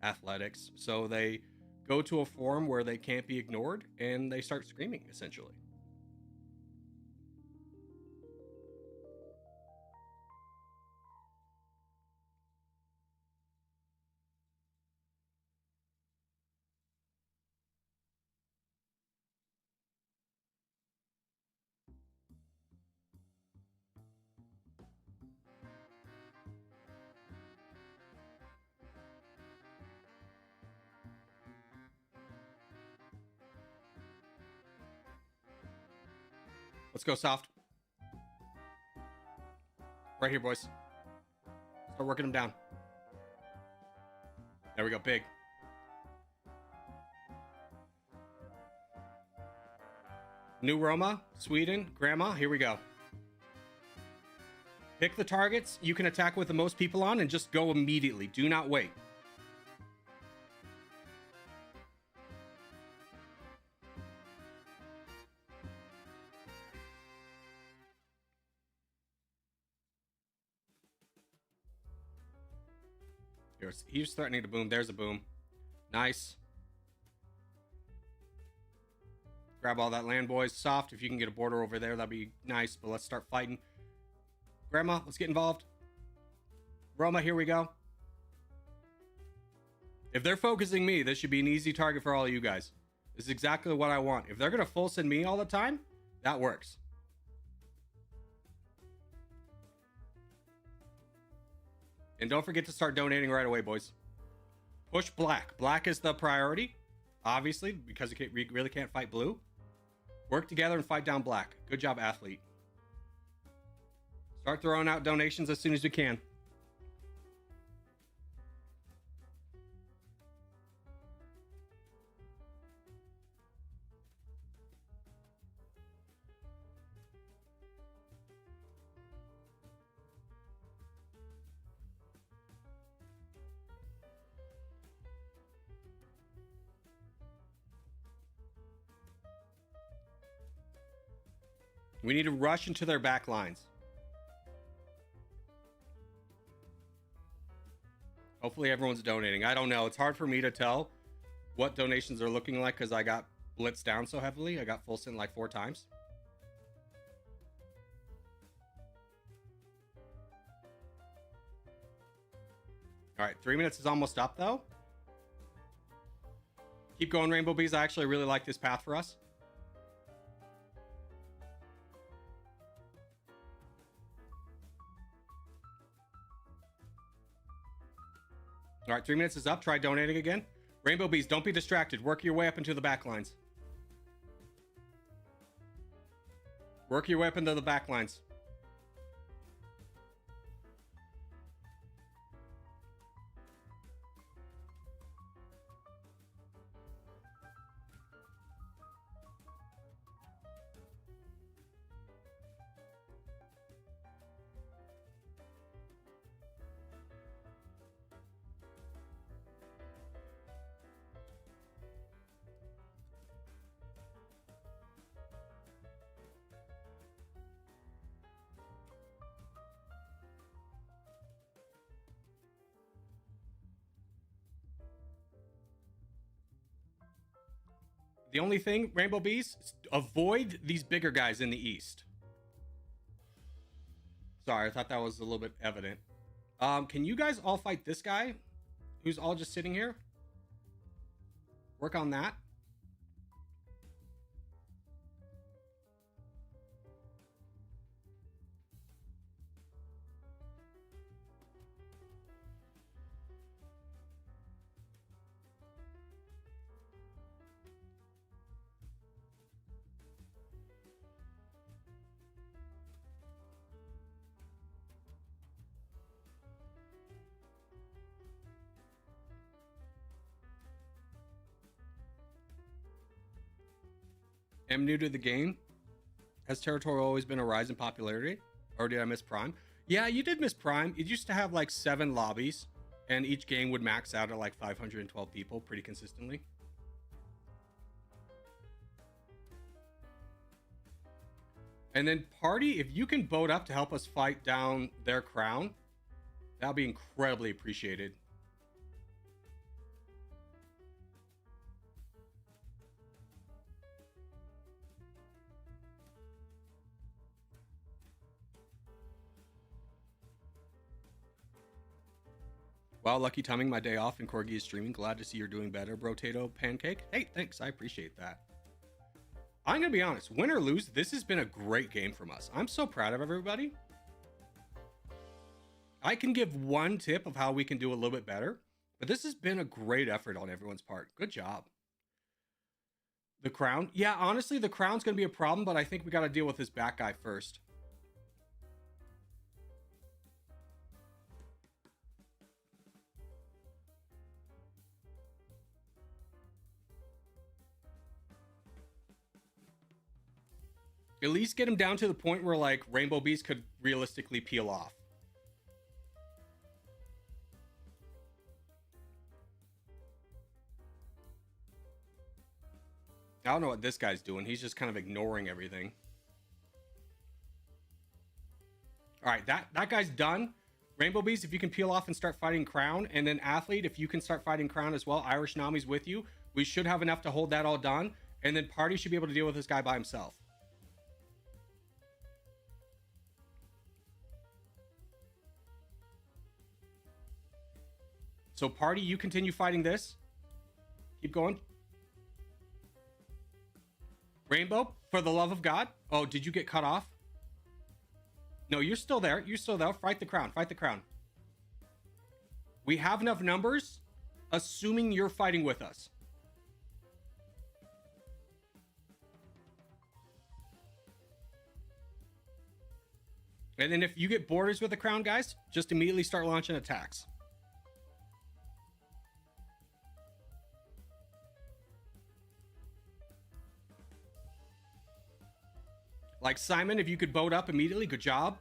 athletics. So they go to a forum where they can't be ignored and they start screaming, essentially. Let's go soft. Right here, boys. Start working them down. There we go, big. New Roma, Sweden, Grandma, here we go. Pick the targets you can attack with the most people on and just go immediately. Do not wait. He's threatening to boom. There's a boom. Nice. Grab all that land, boys. Soft. If you can get a border over there, that'd be nice. But let's start fighting. Grandma, let's get involved. Roma, here we go. If they're focusing me, this should be an easy target for all of you guys. This is exactly what I want. If they're going to full send me all the time, that works. And don't forget to start donating right away, boys. Push black. Black is the priority, obviously, because we really can't fight blue. Work together and fight down black. Good job, athlete. Start throwing out donations as soon as you can. We need to rush into their back lines. hopefully everyone's donating. I don't know. It's hard for me to tell what donations are looking like because I got blitzed down so heavily. I got full sent like 4 times. All right, 3 minutes is almost up though. Keep going, Rainbow Bees. I actually really like this path for us. All right, 3 minutes is up. Try donating again. Rainbow Bees, don't be distracted. Work your way up into the back lines. Work your way up into the back lines. The only thing, Rainbow Bees, avoid these bigger guys in the east. Sorry, I thought that was a little bit evident. Can you guys all fight this guy who's all just sitting here? Work on that. Am new to the game. Has Territory always been a rise in popularity? Or did I miss Prime? Yeah, you did miss Prime. It used to have like 7 lobbies, and each game would max out at like 512 people pretty consistently. And then Party, if you can boat up to help us fight down their crown, that'll be incredibly appreciated. Wow, lucky timing, my day off and Corgi is streaming. Glad to see you're doing better, Brotato Pancake. Hey, thanks. I appreciate that. I'm going to be honest. Win or lose, this has been a great game from us. I'm so proud of everybody. I can give one tip of how we can do a little bit better, but this has been a great effort on everyone's part. Good job. The crown. Yeah, honestly, the crown's going to be a problem, but I think we got to deal with this back guy first. At least get him down to the point where like Rainbow Bees could realistically peel off. I don't know what this guy's doing. He's just kind of ignoring everything. All right, that guy's done. Rainbow Bees, if you can peel off and start fighting Crown, and then Athlete, if you can start fighting Crown as well. Irish Nami's with you. We should have enough to hold that all done, and then Party should be able to deal with this guy by himself. So Party, you continue fighting this. Keep going. Rainbow, for the love of God. Oh, did you get cut off? No, you're still there. You're still there. Fight the crown. Fight the crown. We have enough numbers, assuming you're fighting with us. And then if you get borders with the crown, guys, just immediately start launching attacks. Like Simon, if you could boat up immediately, good job.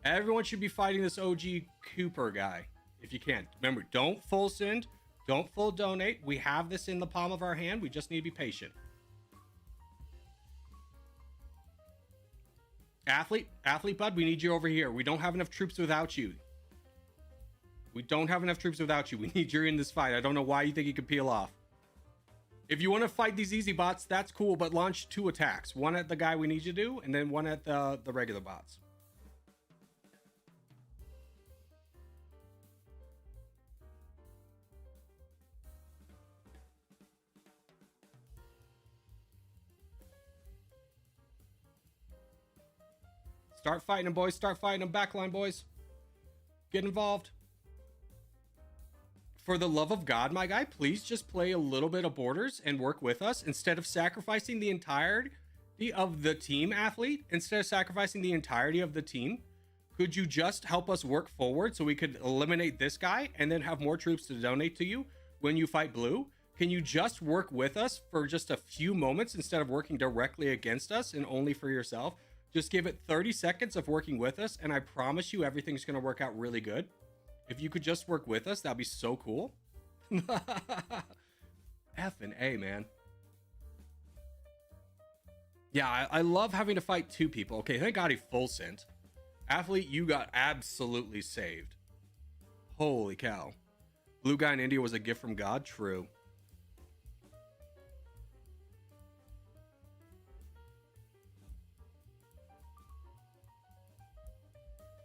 Everyone should be fighting this OG Cooper guy, if you can. Remember, don't full send, don't full donate. We have this in the palm of our hand. We just need to be patient. Athlete Bud, we need you over here. We don't have enough troops without you. We don't have enough troops without you. We need you in this fight. I don't know why you think you could peel off. If you want to fight these easy bots, that's cool, but launch 2 attacks. One at the guy we need you to do, and then one at the regular bots. Start fighting them, boys. Start fighting them. Backline, boys. Get involved. For the love of God, my guy, please just play a little bit of borders and work with us instead of sacrificing the entirety of the team, athlete. Instead of sacrificing the entirety of the team, could you just help us work forward so we could eliminate this guy and then have more troops to donate to you when you fight blue? Can you just work with us for just a few moments instead of working directly against us and only for yourself? Just give it 30 seconds of working with us, and I promise you everything's going to work out really good. If you could just work with us, that'd be so cool. F and A, man. Yeah, I love having to fight 2 people. Okay, thank God he full sent. Athlete, you got absolutely saved. Holy cow. Blue guy in India was a gift from God? True.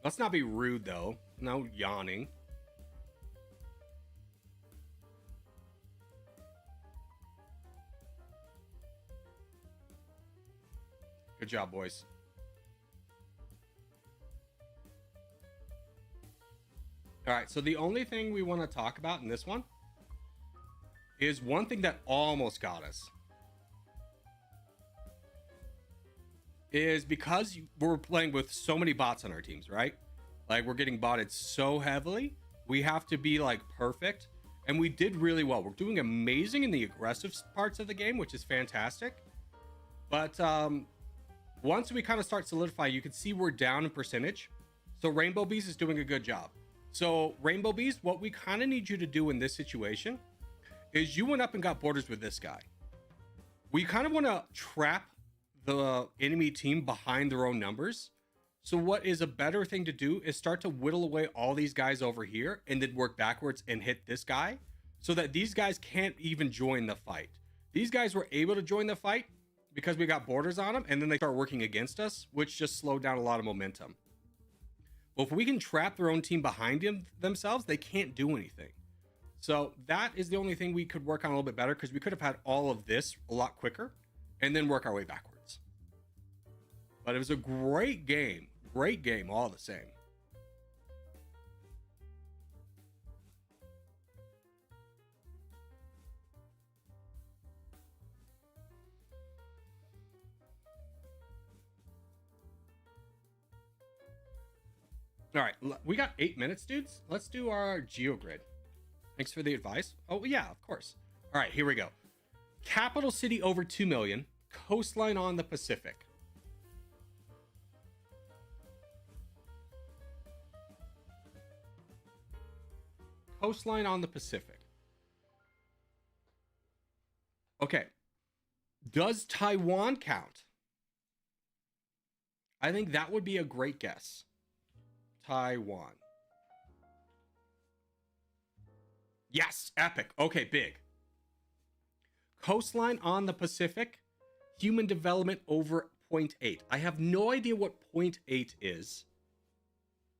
Let's not be rude, though. No yawning. Good job, boys. All right, so the only thing we want to talk about in this one is one thing that almost got us. Is because we're playing with so many bots on our teams, right? Like, we're getting botted so heavily. We have to be, like, perfect. And we did really well. We're doing amazing in the aggressive parts of the game, which is fantastic. But once we kind of start solidifying, you can see we're down in percentage. So Rainbow Bees is doing a good job. So Rainbow Bees, what we kind of need you to do in this situation is you went up and got borders with this guy. We kind of want to trap the enemy team behind their own numbers. So what is a better thing to do is start to whittle away all these guys over here and then work backwards and hit this guy so that these guys can't even join the fight. These guys were able to join the fight because we got borders on them, and then they start working against us, which just slowed down a lot of momentum. Well, if we can trap their own team behind themselves, they can't do anything. So that is the only thing we could work on a little bit better, because we could have had all of this a lot quicker and then work our way backwards. But it was a great game all the same. All right, we got 8 minutes, dudes. Let's do our GeoGrid. Thanks for the advice. Oh, yeah, of course. All right, here we go. Capital city over 2 million. Coastline on the Pacific. Coastline on the Pacific. Okay. Does Taiwan count? I think that would be a great guess. Taiwan. Yes, epic. Okay, big. Coastline on the Pacific. Human development over 0.8. I have no idea what 0.8 is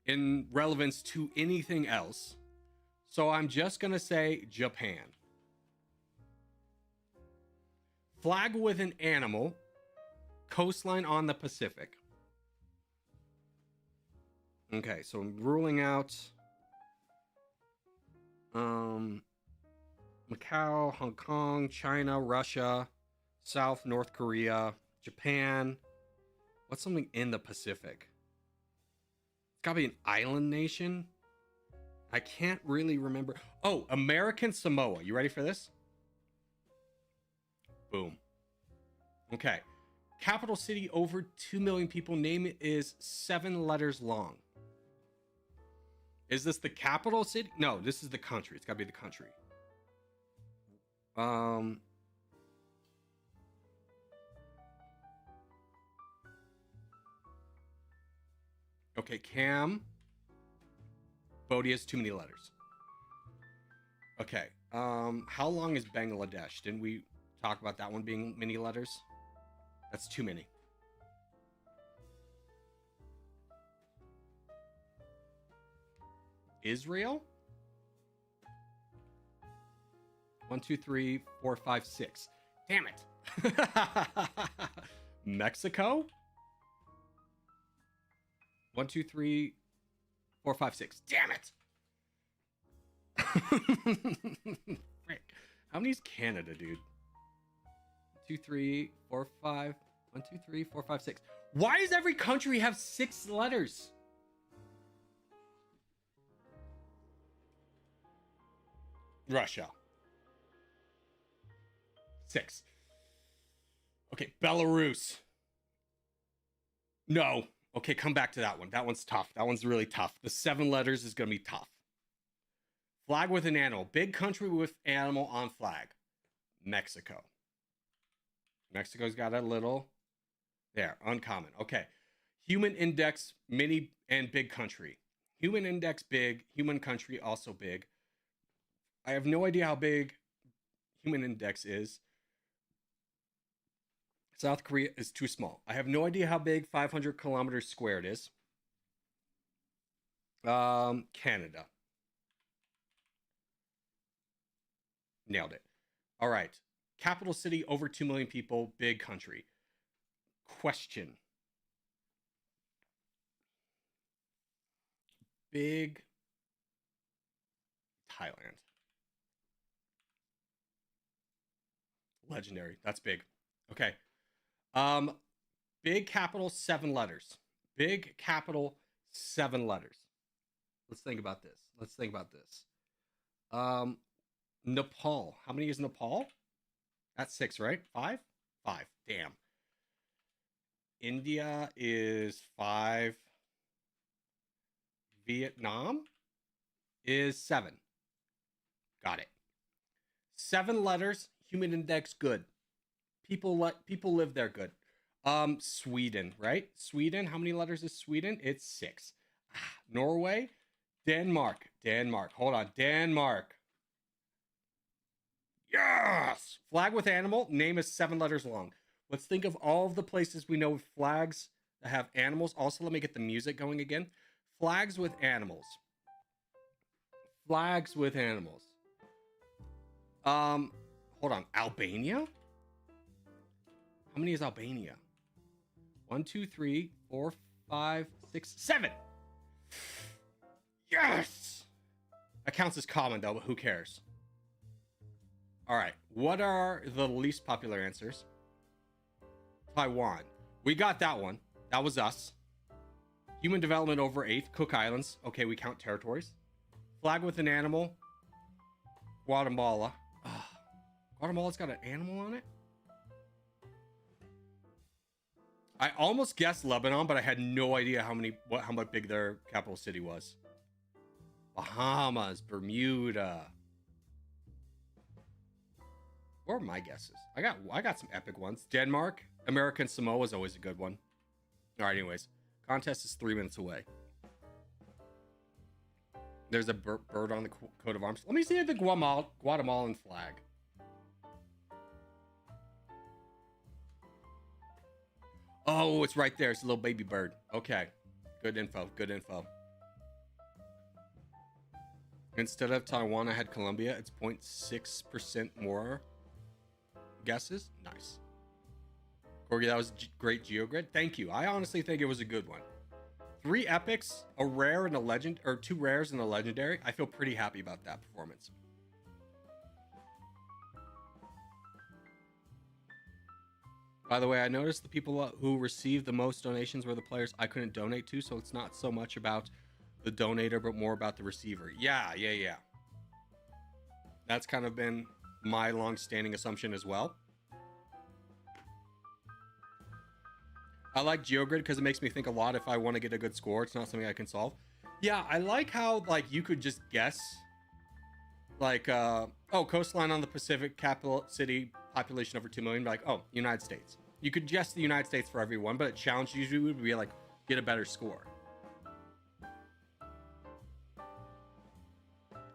in relevance to anything else. So I'm just going to say Japan. Flag with an animal. Coastline on the Pacific. Okay, so I'm ruling out Macau, Hong Kong, China, Russia, South, North Korea, Japan. What's something in the Pacific? It's gotta be an island nation. I can't really remember. Oh, American Samoa. You ready for this? Boom. Okay. Capital city over 2 million people. Name is 7 letters long. Is this the capital city? No, this is the country. It's gotta be the country. Okay, Cam. Bodhi has too many letters. Okay. How long is Bangladesh? Didn't we talk about that one being many letters? That's too many. Israel? 1, 2, 3, 4, 5, 6. Damn it. Mexico? 1, 2, 3, 4, 5, 6. Damn it. Frick. How many is Canada, dude? 2, 3, 4, 5. 1, 2, 3, 4, 5, 6. Why does every country have 6 letters? Russia. 6. Okay, Belarus. No. Okay, come back to that one. That one's tough. That one's really tough. The 7 letters is going to be tough. Flag with an animal. Big country with animal on flag. Mexico. Mexico's got a little. There, uncommon. Okay. Human index, mini and big country. Human index, big. Human country, also big. I have no idea how big human index is. South Korea is too small. I have no idea how big 500 kilometers squared is. Canada. Nailed it. All right. Capital city, over 2 million people, big country. Question. Big Thailand. Legendary. That's big. Okay. Big capital, 7 letters. Big capital, 7 letters. Let's think about this. Nepal. How many is Nepal? That's 6, right? 5? 5. Damn. India is 5. Vietnam is 7. Got it. 7 letters. Human index, good. People live there, good. Sweden, right? Sweden. How many letters is Sweden? It's 6. Norway. Denmark. Hold on. Denmark. Yes! Flag with animal. Name is 7 letters long. Let's think of all of the places we know with flags that have animals. Also, let me get the music going again. Flags with animals. Hold on. Albania? How many is Albania? 1, 2, 3, 4, 5, 6, 7. Yes! That counts as common, though, but who cares? All right. What are the least popular answers? Taiwan. We got that one. That was us. Human development over 8. Cook Islands. Okay, we count territories. Flag with an animal. Guatemala. Guatemala's got an animal on it? I almost guessed Lebanon, but I had no idea how much big their capital city was. Bahamas, Bermuda. What are my guesses? I got some epic ones. Denmark, American Samoa is always a good one. All right, anyways. Contest is 3 minutes away. There's a bird on the coat of arms. Let me see the Guatemalan flag. Oh, it's right there. It's a little baby bird. Okay. Good info. Instead of Taiwan, I had Colombia. It's 0.6% more guesses. Nice. Corgi, that was great GeoGrid. Thank you. I honestly think it was a good one. 3 epics, a rare and a legend, or 2 rares and a legendary. I feel pretty happy about that performance. By the way, I noticed the people who received the most donations were the players I couldn't donate to, so it's not so much about the donator, but more about the receiver. Yeah. That's kind of been my long-standing assumption as well. I like GeoGrid because it makes me think a lot if I want to get a good score. It's not something I can solve. Yeah, I like how, like, you could just guess. Like, coastline on the Pacific, capital city, population over 2 million. Like, oh, United States. You could guess the United States for everyone, but it challenges you to be like, get a better score.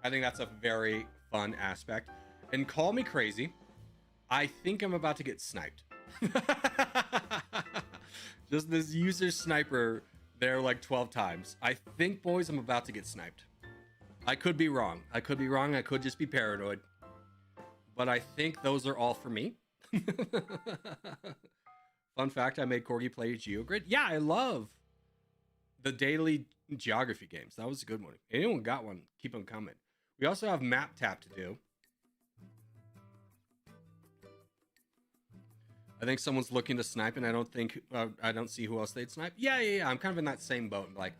I think that's a very fun aspect. And call me crazy, I think I'm about to get sniped. Just this user sniper there like 12 times. I think, boys, I'm about to get sniped. I could be wrong. I could be wrong. I could just be paranoid. But I think those are all for me. Fun fact, I made Corgi play GeoGrid. Yeah, I love the daily geography games. That was a good one. Anyone got one, keep them coming. We also have map tap to do. I think someone's looking to snipe, and I don't see who else they'd snipe. Yeah. I'm kind of in that same boat. Like,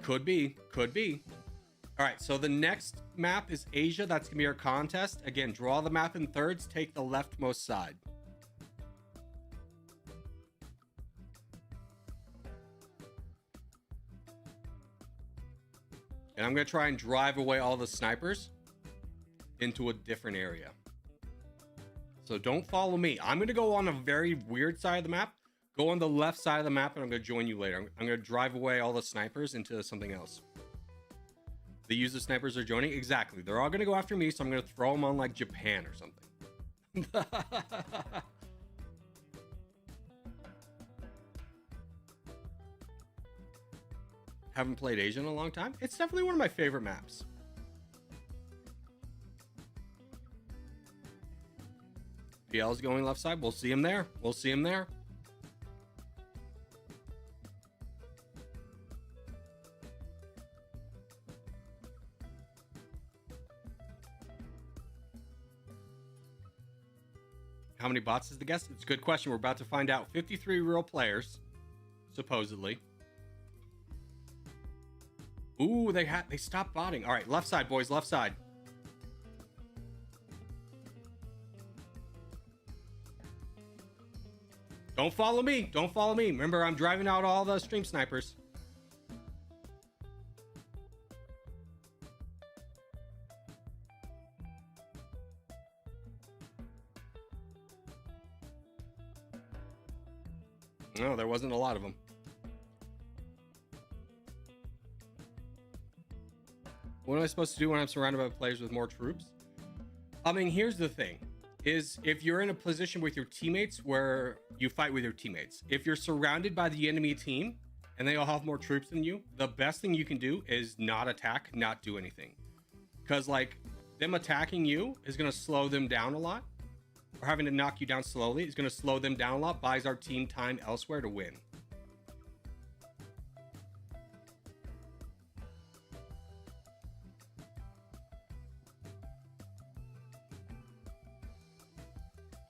could be. All right, so the next map is Asia. That's gonna be our contest. Again, draw the map in thirds. Take the leftmost side. And I'm gonna try and drive away all the snipers into a different area. So don't follow me. I'm going to go on a very weird side of the map. Go on the left side of the map, and I'm going to join you later. I'm going to drive away all the snipers into something else. The user snipers are joining. Exactly. They're all going to go after me, so I'm going to throw them on like Japan or something. Haven't played Asia in a long time. It's definitely one of my favorite maps. PL's going left side. We'll see him there. How many bots is the guess? It's a good question. We're about to find out. 53 real players, supposedly. Ooh, they stopped botting. All right, left side, boys, left side. Don't follow me. Remember, I'm driving out all the stream snipers. No, there wasn't a lot of them. What am I supposed to do when I'm surrounded by players with more troops? I mean, here's the thing. Is if you're in a position with your teammates where you fight with your teammates, if you're surrounded by the enemy team and they all have more troops than you, the best thing you can do is not attack, not do anything. Because like them attacking you is going to slow them down a lot, or having to knock you down slowly is going to slow them down a lot, buys our team time elsewhere to win.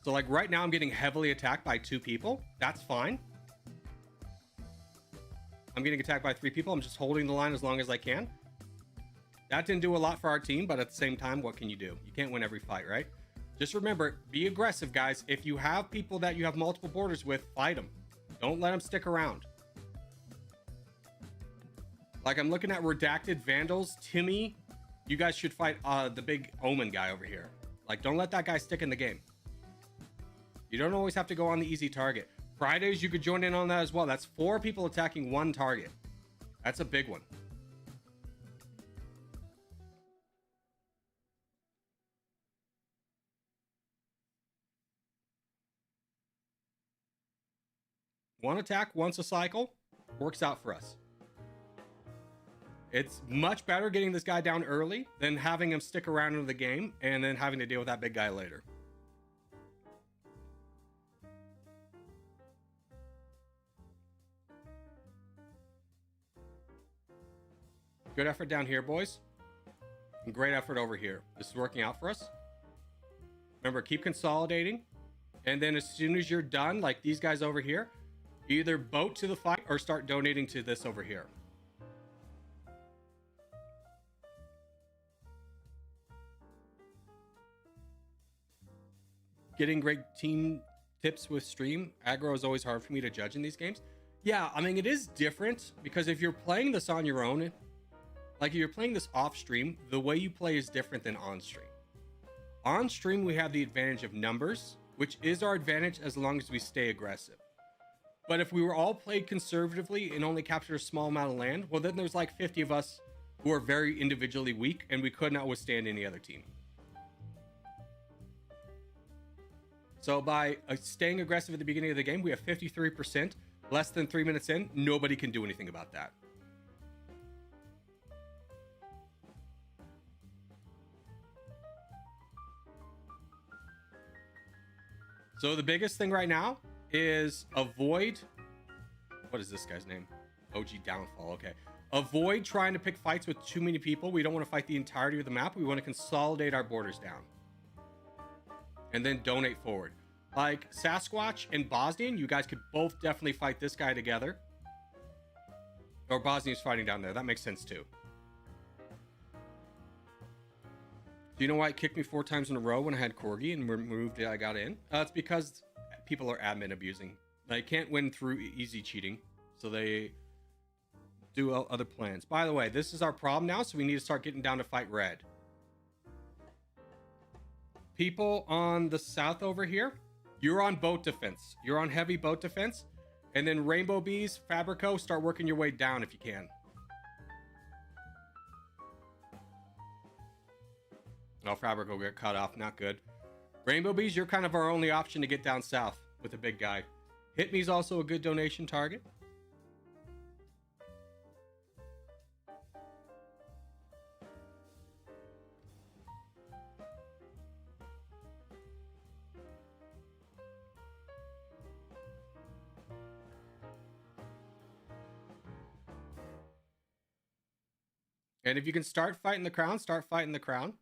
So like right now I'm getting heavily attacked by 2 people. That's fine. I'm getting attacked by 3 people. I'm just holding the line as long as I can. That didn't do a lot for our team, but at the same time, what can you do? You can't win every fight, right? Just remember, be aggressive, guys. If you have people that you have multiple borders with, fight them. Don't let them stick around. Like I'm looking at Redacted, Vandals, Timmy. You guys should fight the big Omen guy over here. Like don't let that guy stick in the game. You don't always have to go on the easy target. Fridays, you could join in on that as well. That's 4 people attacking 1 target. That's a big one. One attack once a cycle works out for us. It's much better getting this guy down early than having him stick around into the game and then having to deal with that big guy later. Good effort down here, boys. And great effort over here. This is working out for us. Remember, keep consolidating. And then as soon as you're done, like these guys over here, either boat to the fight or start donating to this over here. Getting great team tips with stream. Aggro is always hard for me to judge in these games. Yeah, I mean, it is different because if you're playing this on your own, like if you're playing this off stream, the way you play is different than on stream. On stream, we have the advantage of numbers, which is our advantage as long as we stay aggressive. But if we were all played conservatively and only captured a small amount of land, well, then there's like 50 of us who are very individually weak, and we could not withstand any other team. So by staying aggressive at the beginning of the game, we have 53%. Less than 3 minutes in, nobody can do anything about that. So the biggest thing right now is avoid... What is this guy's name? OG Downfall, okay. Avoid trying to pick fights with too many people. We don't want to fight the entirety of the map. We want to consolidate our borders down. And then donate forward. Like Sasquatch and Bosnian, you guys could both definitely fight this guy together. Or Bosnian's fighting down there. That makes sense too. Do you know why it kicked me 4 times in a row when I had Corgi and removed it? I got in. It's because people are admin abusing. They can't win through easy cheating, so they do other plans. By the way, this is our problem now, so we need to start getting down to fight red. People on the south over here, you're on boat defense. You're on heavy boat defense, and then Rainbow Bees, Fabrico, start working your way down if you can. Oh, Fabrico got cut off. Not good. Rainbow Bees, you're kind of our only option to get down south with a big guy. Hit Me's also a good donation target. And if you can start fighting the crown, start fighting the crown.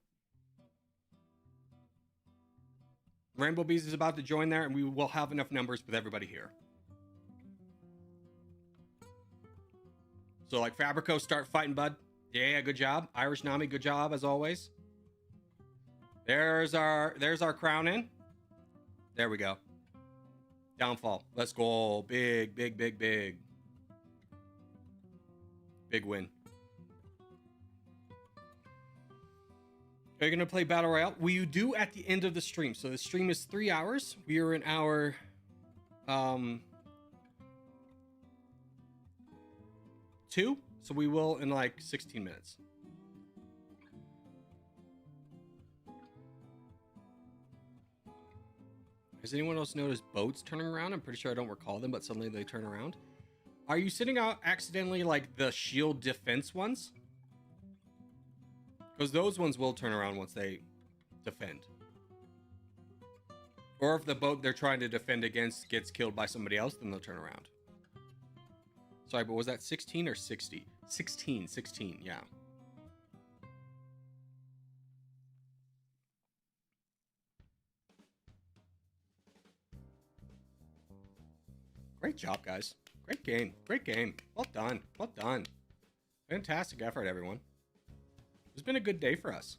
Rainbow Bees is about to join there, and we will have enough numbers with everybody here. So, like, Fabrico, start fighting, bud. Yeah, good job. Irish Nami, good job, as always. There's our crown in. There we go. Downfall. Let's go. Big, big, big, big. Big win. Are you going to play Battle Royale? We do at the end of the stream. So the stream is 3 hours. We are in hour... 2. So we will in like 16 minutes. Has anyone else noticed boats turning around? I'm pretty sure I don't recall them, but suddenly they turn around. Are you sitting out accidentally like the shield defense ones? Because those ones will turn around once they defend. Or if the boat they're trying to defend against gets killed by somebody else, then they'll turn around. Sorry, but was that 16 or 60? 16, yeah. Great job, guys. Great game. Great game. Well done. Well done. Fantastic effort, everyone. It's been a good day for us.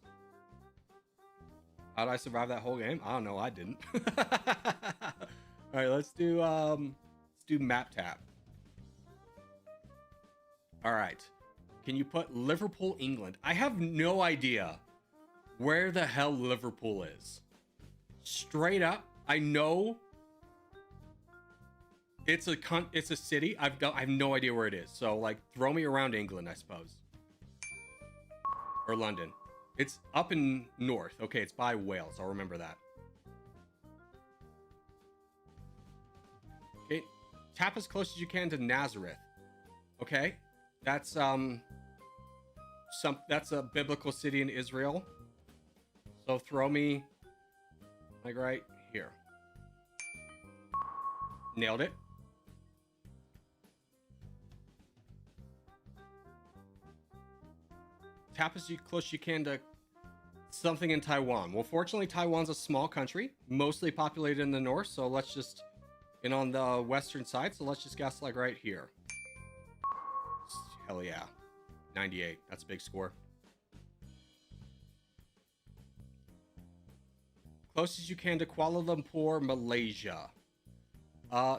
How did I survive that whole game? I don't know. I didn't. All right, let's do map tap. All right. Can you put Liverpool, England? I have no idea where the hell Liverpool is. Straight up, I know it's a city. I have no idea where it is. So like, throw me around England, I suppose. Or London. It's up in north. Okay, it's by Wales. I'll remember that. Okay, tap as close as you can to Nazareth. Okay, that's that's a biblical city in Israel. So throw me like right here. Nailed it. Tap as close as you can to something in Taiwan. Well, fortunately, Taiwan's a small country, mostly populated in the north. So let's just, and on the western side. So let's just guess like right here. Hell yeah. 98. That's a big score. Close as you can to Kuala Lumpur, Malaysia.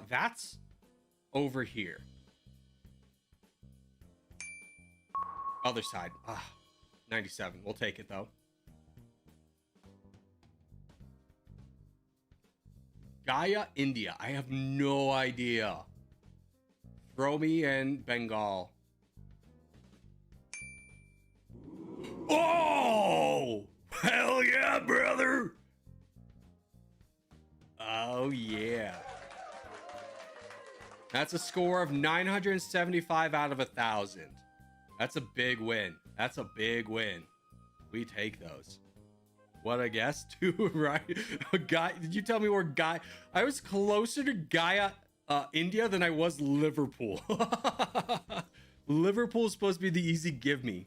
That's over here. Other side. 97. We'll take it though. Gaya, India. I have no idea. Throw me in Bengal. Oh, hell yeah, brother. Oh, yeah. That's a score of 975 out of 1,000. That's a big win. That's a big win. We take those. What I guess, too, right? A guy, did you tell me where Guy? I was closer to Gaia, India than I was Liverpool. Liverpool's supposed to be the easy give me.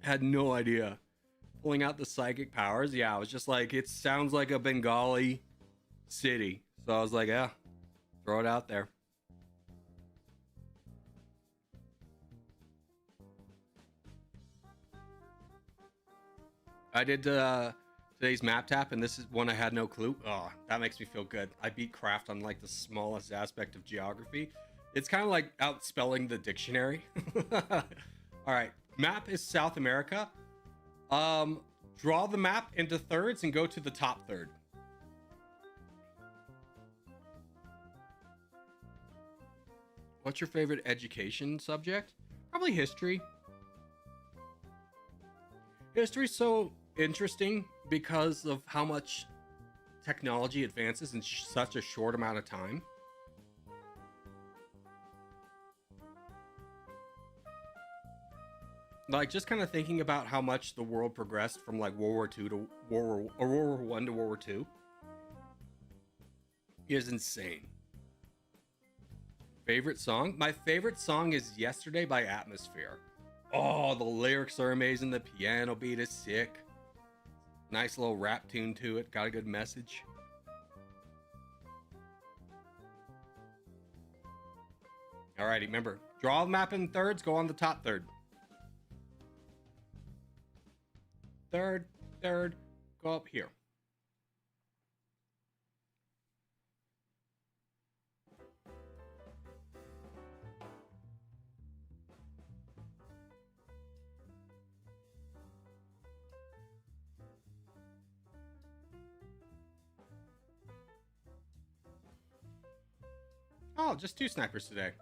Had no idea. Pulling out the psychic powers. Yeah, I was just like, it sounds like a Bengali city. So I was like, yeah, throw it out there. I did today's map tap, and this is one I had no clue. Oh, that makes me feel good. I beat Craft on like the smallest aspect of geography. It's kind of like outspelling the dictionary. All right, map is South America. Draw the map into thirds and go to the top third. What's your favorite education subject? Probably history. History's so interesting because of how much technology advances in such a short amount of time. Like, just kind of thinking about how much the world progressed from like World War II to World War One to World War II is insane. Favorite song? My favorite song is Yesterday by Atmosphere. Oh, the lyrics are amazing. The piano beat is sick. Nice little rap tune to it. Got a good message. Alrighty, remember, draw the map in thirds, go on the top third. Third, go up here. Oh, just 2 snipers today.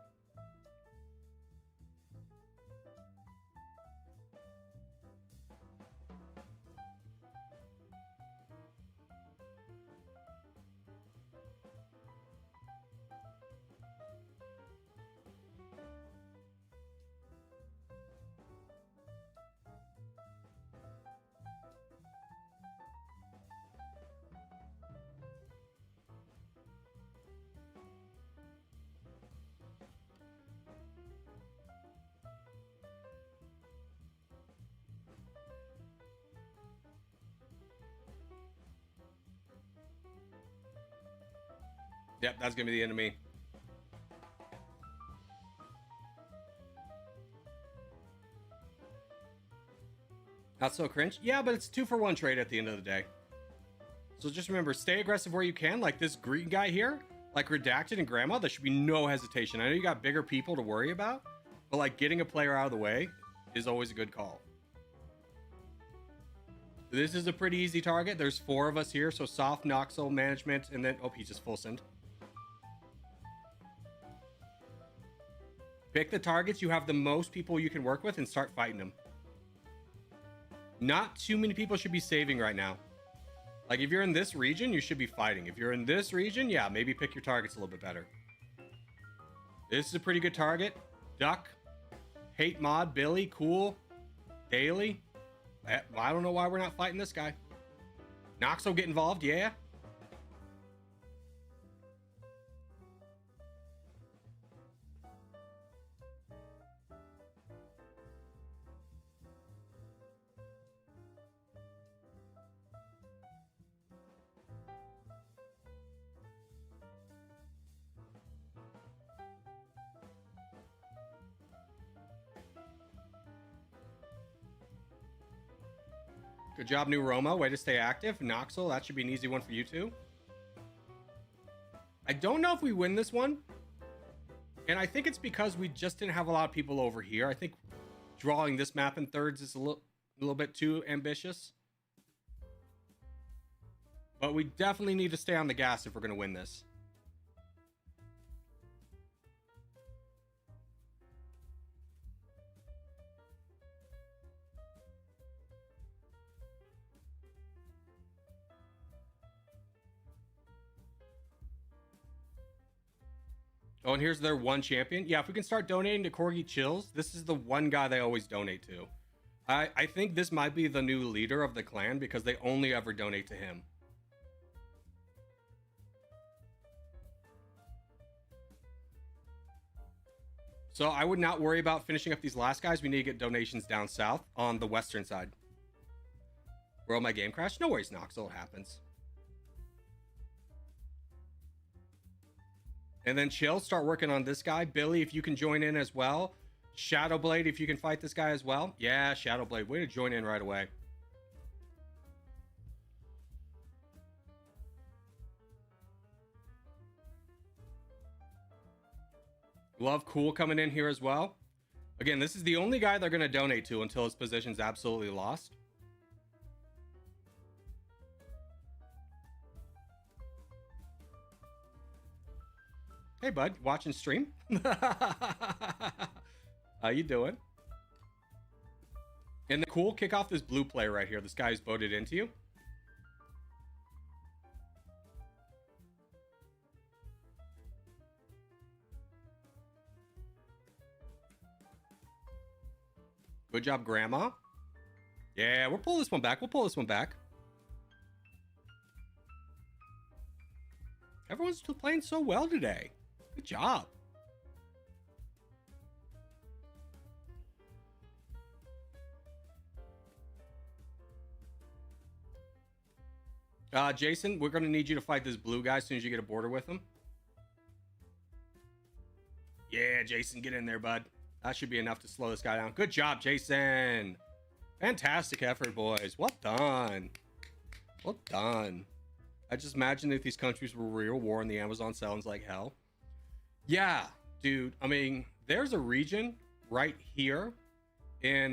Yep, that's gonna be the end of me. Not so cringe. Yeah, but it's 2-for-1 trade at the end of the day. So just remember, stay aggressive where you can. Like this green guy here, like Redacted and Grandma, there should be no hesitation. I know you got bigger people to worry about, but like getting a player out of the way is always a good call. This is a pretty easy target. There's 4 of us here, so soft Noxel management, and then oh, he's just full send. Pick the targets you have the most people you can work with and start fighting them. Not too many people should be saving right now. Like if you're in this region, you should be fighting. If you're in this region, yeah, maybe pick your targets a little bit better. This is a pretty good target. Duck, Hate Mod, Billy, cool, Daily. I don't know why we're not fighting this guy. Noxo get involved, yeah. Good job, New Roma. Way to stay active. Noxel, that should be an easy one for you too. I don't know if we win this one. And I think it's because we just didn't have a lot of people over here. I think drawing this map in thirds is a little bit too ambitious. But we definitely need to stay on the gas if we're going to win this. Oh, and here's their one champion. Yeah, if we can start donating to Corgi Chills, this is the one guy they always donate to. I think this might be the new leader of the clan because they only ever donate to him. So I would not worry about finishing up these last guys. We need to get donations down south on the western side. Bro, my game crashed? No worries, Noxel, it happens. And then Chill, start working on this guy. Billy, if you can join in as well. Shadowblade, if you can fight this guy as well. Yeah, Shadowblade, way to join in right away. Love Cool coming in here as well. Again, this is the only guy they're going to donate to until his position's absolutely lost. Hey, bud, watching stream? How you doing? And the Cool, kick off this blue player right here. This guy's voted into you. Good job, Grandma. Yeah, we'll pull this one back. We'll pull this one back. Everyone's still playing so well today. Good job. Jason, we're going to need you to fight this blue guy as soon as you get a border with him. Yeah, Jason, get in there, bud. That should be enough to slow this guy down. Good job, Jason. Fantastic effort, boys. Well done. Well done. I just imagine if these countries were real war and the Amazon sounds like hell. Yeah, dude. I mean, there's a region right here in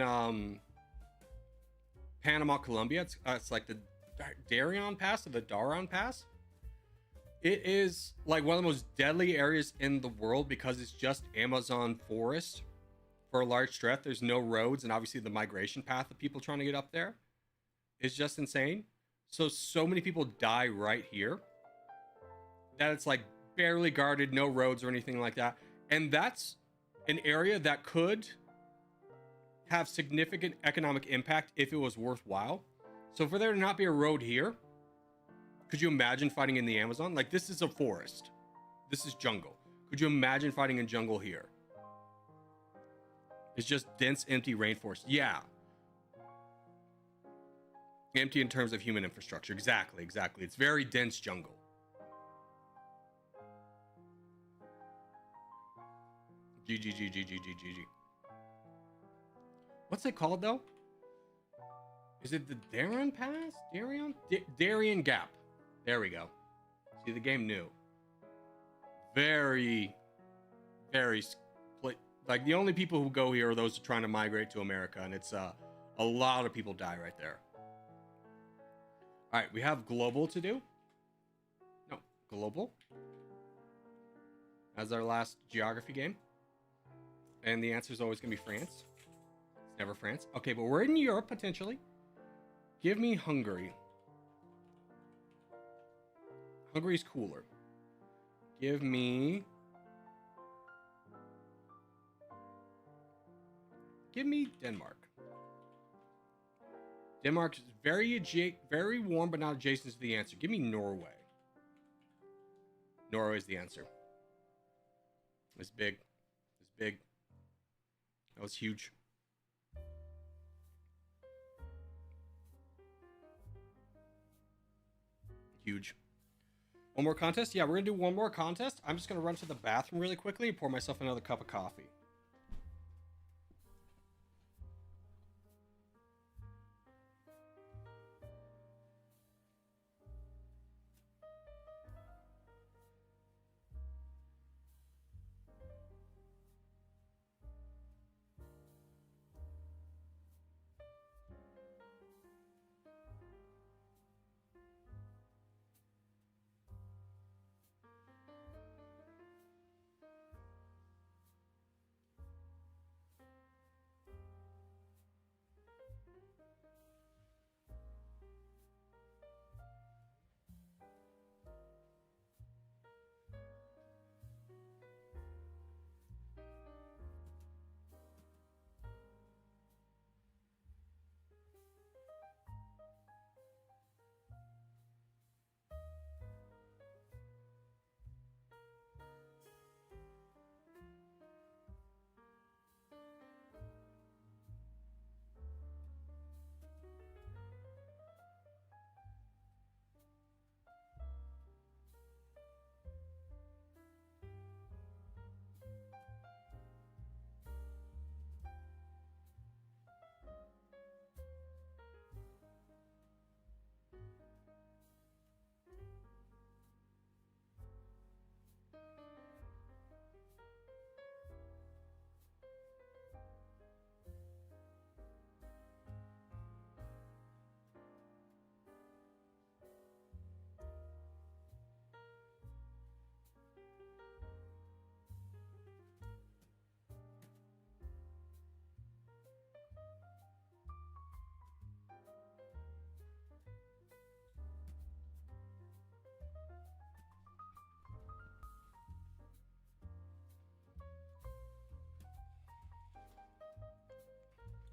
Panama, Colombia. It's like the Darien Pass or the Daron Pass. It is like one of the most deadly areas in the world because it's just Amazon forest for a large stretch. There's no roads, and obviously the migration path of people trying to get up there is just insane. So many people die right here that it's like barely guarded, no roads or anything like that. And that's an area that could have significant economic impact if it was worthwhile. So for there to not be a road here, could you imagine fighting in the Amazon? Like, this is a forest. This is jungle. Could you imagine fighting in jungle here? It's just dense, empty rainforest. Yeah. Empty in terms of human infrastructure. Exactly, exactly. It's very dense jungle. GG. What's it called, though? Is it the Darien Pass? Darien Gap. There we go. See, the game knew. Very, like, the only people who go here are those trying to migrate to America, and it's a lot of people die right there. All right, we have global to do. No, global. As our last geography game. And the answer is always going to be France. It's never France. Okay, but we're in Europe, potentially. Give me Hungary. Hungary's cooler. Give me Denmark. Denmark is very warm, but not adjacent to the answer. Give me Norway. Norway is the answer. It's big. It's big. That was huge. Huge. One more contest? Yeah, we're going to do one more contest. I'm just going to run to the bathroom really quickly and pour myself another cup of coffee.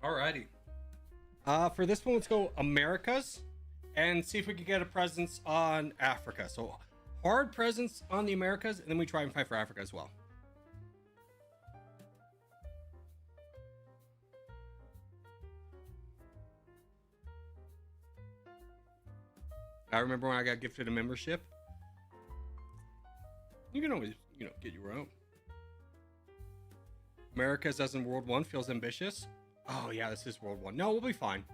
Alrighty. For this one, let's go Americas and see if we can get a presence on Africa. So hard presence on the Americas, and then we try and fight for Africa as well. I remember when I got gifted a membership. You can always, get your own. Americas as in World 1 feels ambitious. Oh yeah, this is World 1. No, we'll be fine.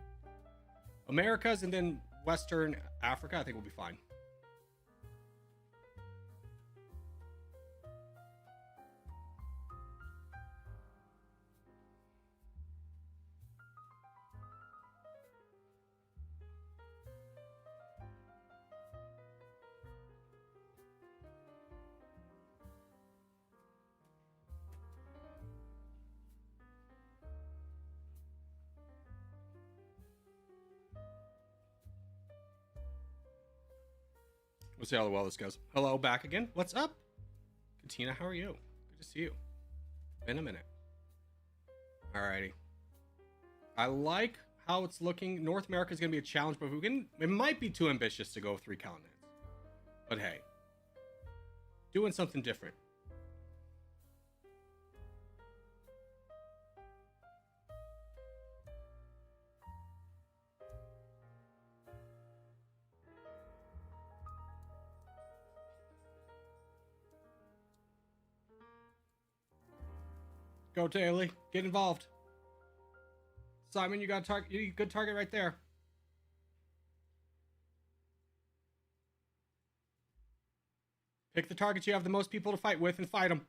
Americas and then Western Africa, I think we'll be fine. We'll see how well this goes. Hello, back again. What's up? Katina, how are you? Good to see you. Been a minute. Alrighty. I like how it's looking. North America is going to be a challenge, but it might be too ambitious to go 3 continents. But hey, doing something different. Go Taylor, get involved. Simon, you got a good target right there. Pick the targets you have the most people to fight with and fight them.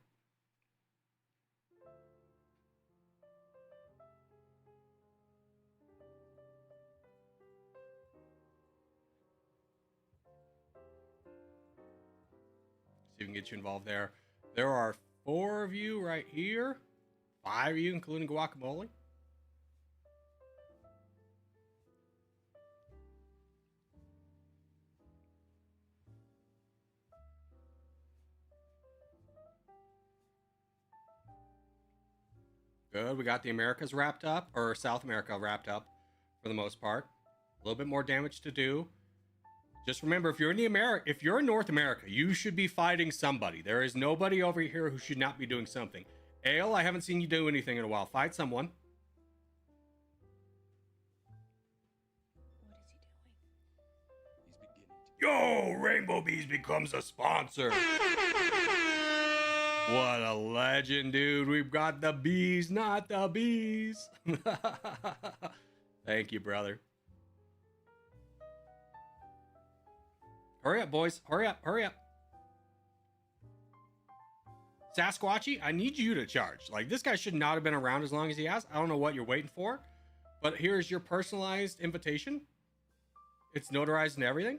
See if we can get you involved there. There are 4 of you right here. 5 of you, including Guacamole. Good. We got the Americas wrapped up, or South America wrapped up for the most part. A little bit more damage to do. Just remember, if you're in North America, you should be fighting somebody. There is nobody over here who should not be doing something. Ale, I haven't seen you do anything in a while. Fight someone. What is he doing? He's beginning to... Yo, Rainbow Bees becomes a sponsor. What a legend, dude. We've got the bees, not the bees. Thank you, brother. Hurry up, boys. Hurry up, hurry up. Sasquatchy, I need you to charge. Like, this guy should not have been around as long as he has. I don't know what you're waiting for, but here's your personalized invitation. It's notarized and everything.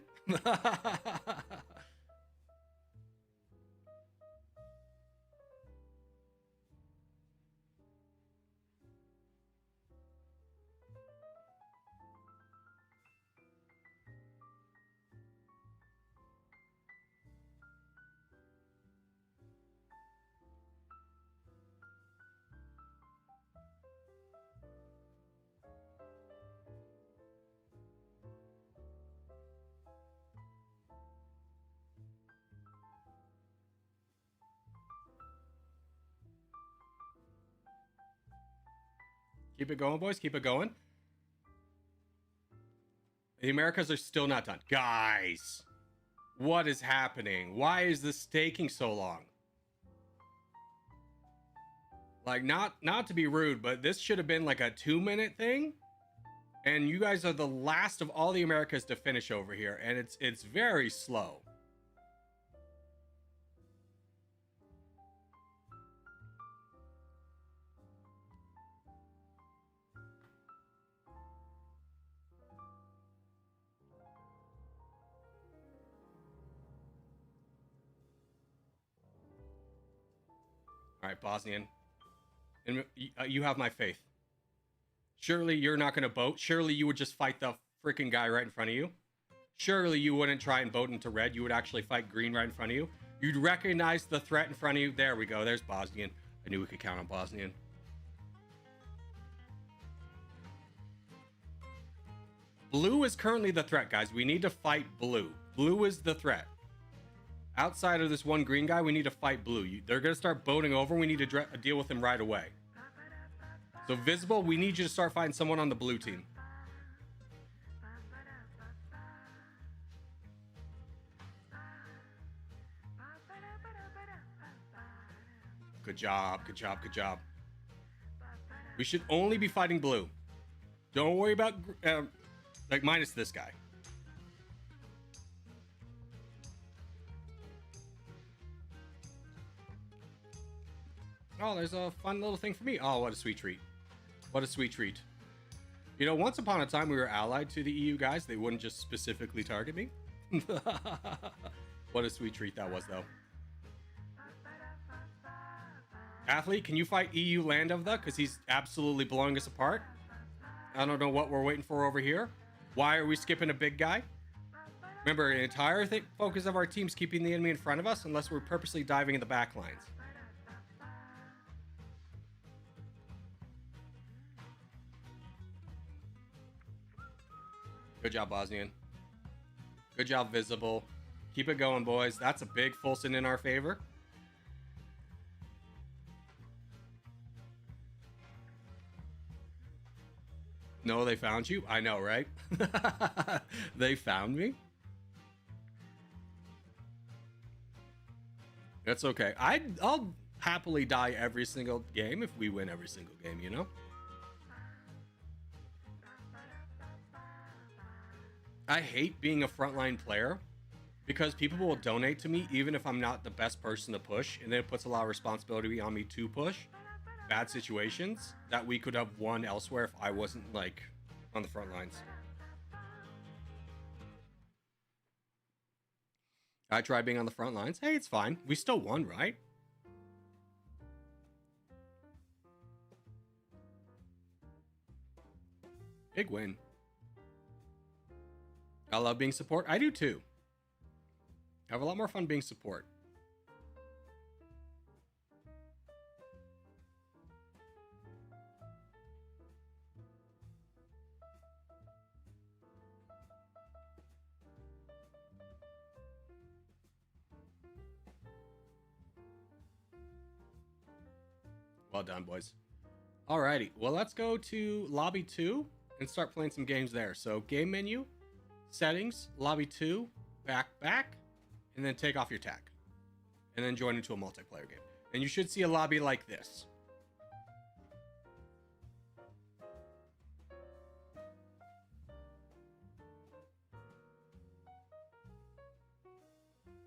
Keep it going, boys. Keep it going. The Americas are still not done. Guys, what is happening? Why is this taking so long? Like, not to be rude, but this should have been like a 2-minute thing. And you guys are the last of all the Americas to finish over here. And it's very slow. All right, Bosnian. And you have my faith. Surely you're not going to boat. Surely you would just fight the freaking guy right in front of you. Surely you wouldn't try and boat into red. You would actually fight green right in front of you. You'd recognize the threat in front of you. There we go. There's Bosnian. I knew we could count on Bosnian. Blue is currently the threat, guys. We need to fight blue. Blue is the threat. Outside of this one green guy, we need to fight blue. They're going to start boating over. We need to deal with them right away. So Visible, we need you to start fighting someone on the blue team. Good job, good job, good job. We should only be fighting blue. Don't worry about, like, minus this guy. Oh, there's a fun little thing for me. Oh, what a sweet treat. What a sweet treat. You know, once upon a time, we were allied to the EU guys. They wouldn't just specifically target me. What a sweet treat that was, though. Athlete, can you fight EU Landovda? Because he's absolutely blowing us apart. I don't know what we're waiting for over here. Why are we skipping a big guy? Remember, the entire focus of our team is keeping the enemy in front of us unless we're purposely diving in the back lines. Good job, Bosnian. Good job, Visible. Keep it going, boys. That's a big Fulson in our favor. No, they found you? I know, right? They found me? That's okay. I'll happily die every single game if we win every single game, you know? I hate being a frontline player because people will donate to me even if I'm not the best person to push, and then it puts a lot of responsibility on me to push bad situations that we could have won elsewhere if I wasn't, like, on the front lines. I tried being on the front lines. Hey, it's fine. We still won, right? Big win. I love being support. I do too. I have a lot more fun being support. Well done, boys. Alrighty, well, let's go to lobby 2 and start playing some games there. So game menu, settings, lobby 2, back, and then take off your tag. And then join into a multiplayer game. And you should see a lobby like this.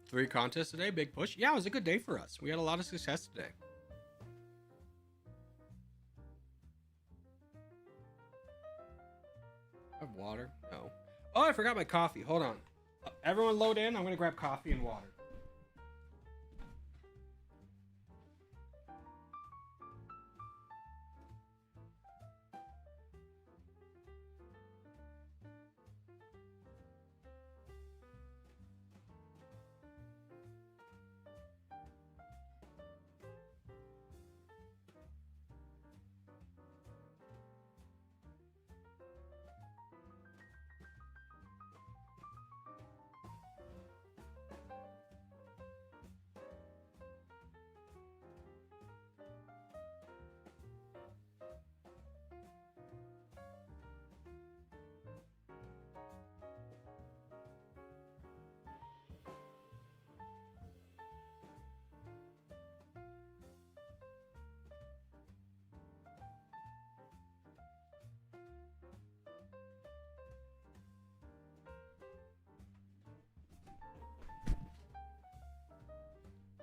Three contests today, big push. Yeah, it was a good day for us. We had a lot of success today. Have water? No. Oh, I forgot my coffee. Hold on. Everyone load in. I'm going to grab coffee and water.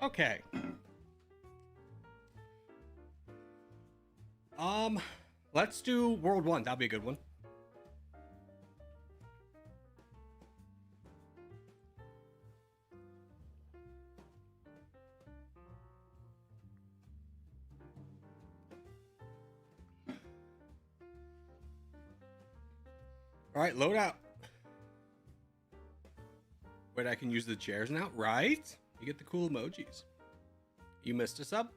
Okay. Let's do World 1. That'll be a good one. All right, load out. Wait, I can use the chairs now, right? You get the cool emojis. You missed a sub?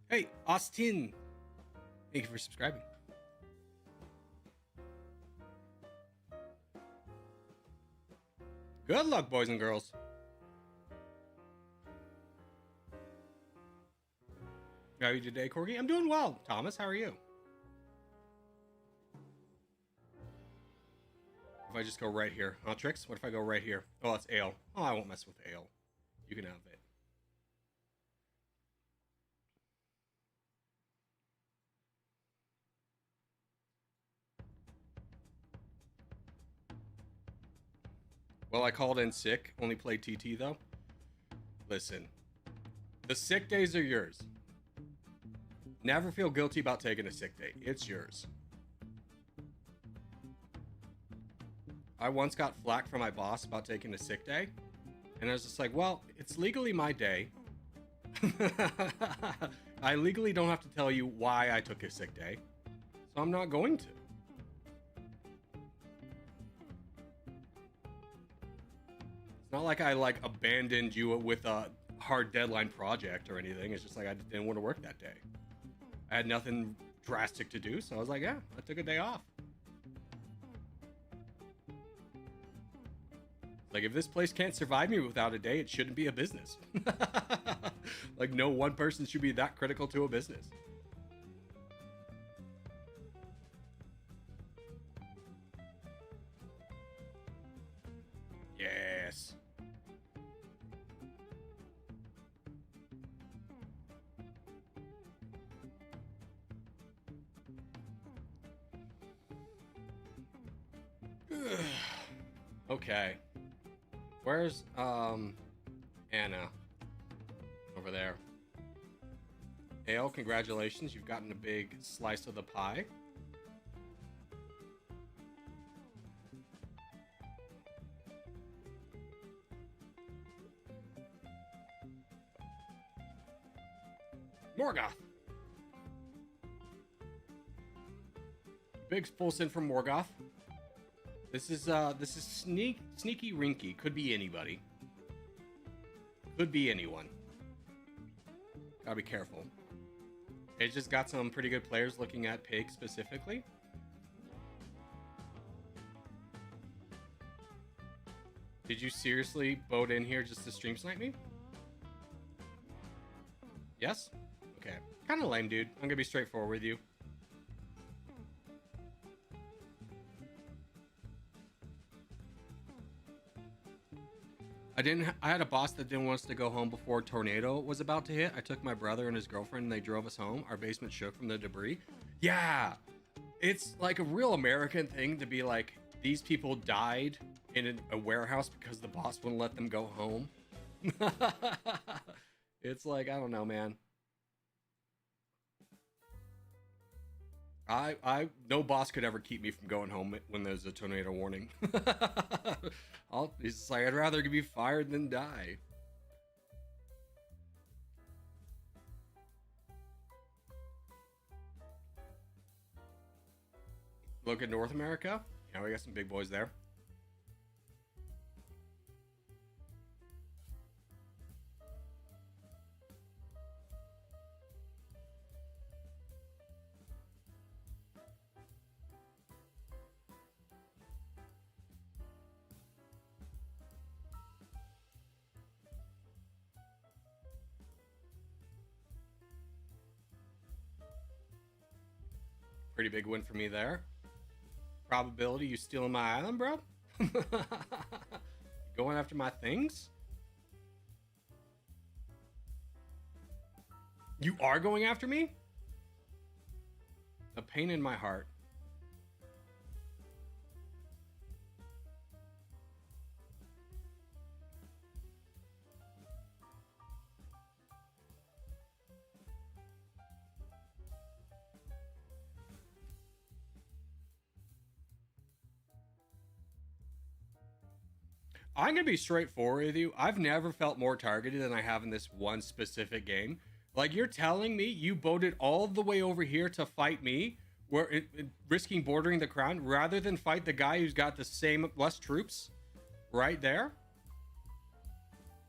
Hey, Austin. Thank you for subscribing. Good luck, boys and girls. How are you today, Corgi? I'm doing well. Thomas, how are you? If I just go right here. Trix, what if I go right here? Oh, that's ale. Oh, I won't mess with ale. You can have it. Well, I called in sick. Only played TT, though. Listen. The sick days are yours. Never feel guilty about taking a sick day. It's yours. I once got flack from my boss about taking a sick day. And I was just like, well, it's legally my day. I legally don't have to tell you why I took a sick day. So I'm not going to. It's not like I abandoned you with a hard deadline project or anything. It's just like I didn't want to work that day. I had nothing drastic to do, so I was like, yeah, I took a day off. Like, if this place can't survive me without a day, it shouldn't be a business. Like, no one person should be that critical to a business. Yes. Okay. Where's Anna? Over there. Ale, congratulations. You've gotten a big slice of the pie. Morgoth. Big full send from Morgoth. This is sneaky Rinky. Could be anybody. Could be anyone. Gotta be careful. It just got some pretty good players looking at Pig specifically. Did you seriously boat in here just to stream snipe me? Yes? Okay. Kind of lame, dude. I'm gonna be straightforward with you. I had a boss that didn't want us to go home before a tornado was about to hit. I took my brother and his girlfriend and they drove us home. Our basement shook from the debris. Yeah. It's like a real American thing to be like, these people died in a warehouse because the boss wouldn't let them go home. It's like, I don't know, man. No boss could ever keep me from going home when there's a tornado warning. He's just like, I'd rather be fired than die. Look at North America. Yeah, we got some big boys there. Pretty big win for me there. Probability you stealing my island, bro? Going after my things? You are going after me? A pain in my heart. I'm gonna be straightforward with you. I've never felt more targeted than I have in this one specific game. Like, you're telling me you boated all the way over here to fight me, risking bordering the crown, rather than fight the guy who's got the same less troops right there?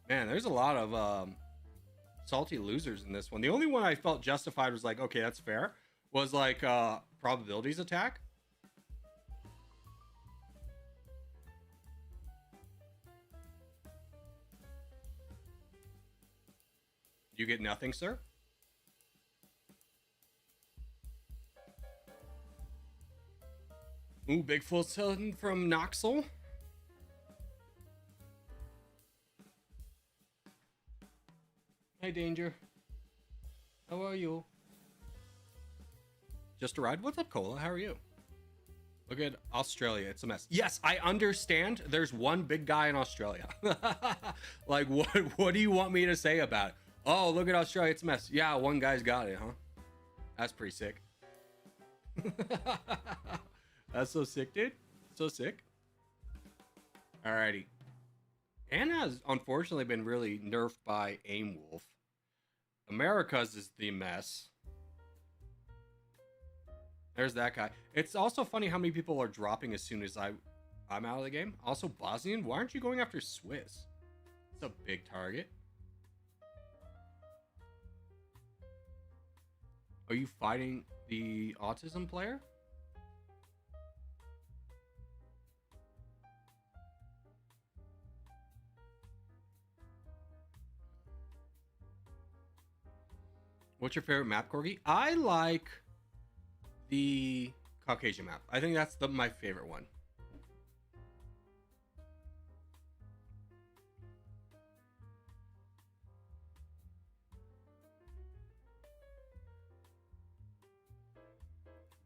Man, there's a lot of salty losers in this one. The only one I felt justified was like, okay, that's fair, was like probabilities attack. You get nothing, sir? Ooh, big full son from Noxel. Hi, Danger. How are you? Just arrived? What's up, Cola? How are you? Look at Australia. It's a mess. Yes, I understand. There's one big guy in Australia. Like, what do you want me to say about it? Oh, look at Australia. It's a mess. Yeah, one guy's got it, huh? That's pretty sick. That's so sick, dude. So sick. Alrighty. Anna has unfortunately been really nerfed by Aim Wolf. America's is the mess. There's that guy. It's also funny how many people are dropping as soon as I'm out of the game. Also, Bosnian, why aren't you going after Swiss? It's a big target. Are you fighting the autism player? What's your favorite map, Corgi? I like the Caucasian map. I think that's my favorite one.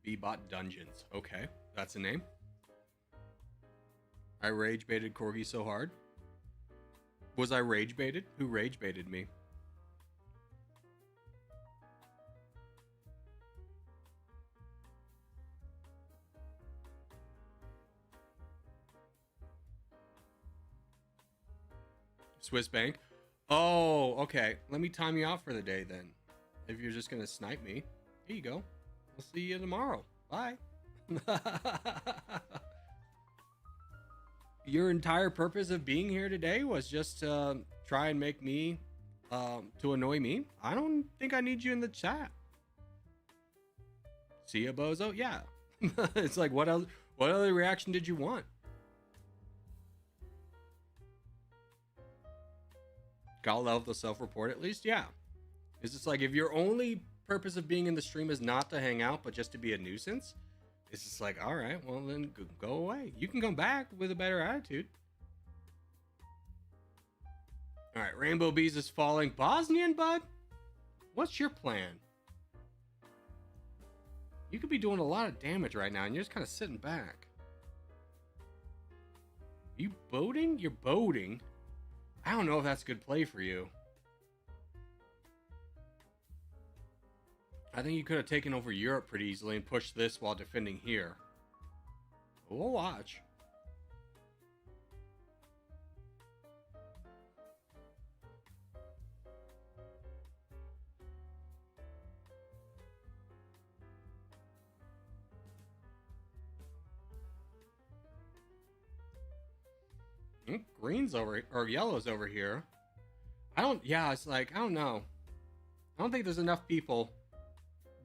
Bebot Dungeons. Okay, that's a name. I rage baited Corgi so hard. Was I rage baited? Who rage baited me? Swiss Bank. Oh, okay. Let me time you out for the day then. If you're just gonna snipe me, here you go. We'll see you tomorrow. Bye. Your entire purpose of being here today was just to try and make me, to annoy me. I don't think I need you in the chat. See ya, bozo? Yeah. It's like, what else? What other reaction did you want? Gotta love the self-report at least. Yeah. It's just like, if your only purpose of being in the stream is not to hang out, but just to be a nuisance, it's just like, all right, well then go away. You can come back with a better attitude. All right, Rainbow Bees is falling. Bosnian, bud? What's your plan? You could be doing a lot of damage right now, and you're just kind of sitting back. Are you boating? You're boating. I don't know if that's a good play for you. I think you could have taken over Europe pretty easily and pushed this while defending here. We'll watch. Green's over, or yellow's over here. Yeah, it's like, I don't know. I don't think there's enough people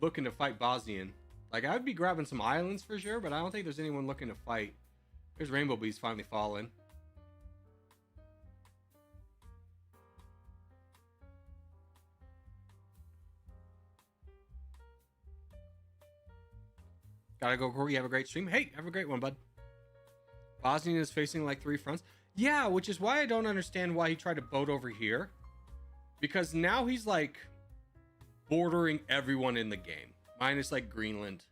looking to fight Bosnian. Like, I would be grabbing some islands for sure, but I don't think there's anyone looking to fight. There's Rainbow Bees finally falling. Gotta go, Corey. Have a great stream. Hey, have a great one, bud. Bosnian is facing like 3 fronts. Yeah, which is why I don't understand why he tried to boat over here. Because now he's like bordering everyone in the game. Minus like Greenland.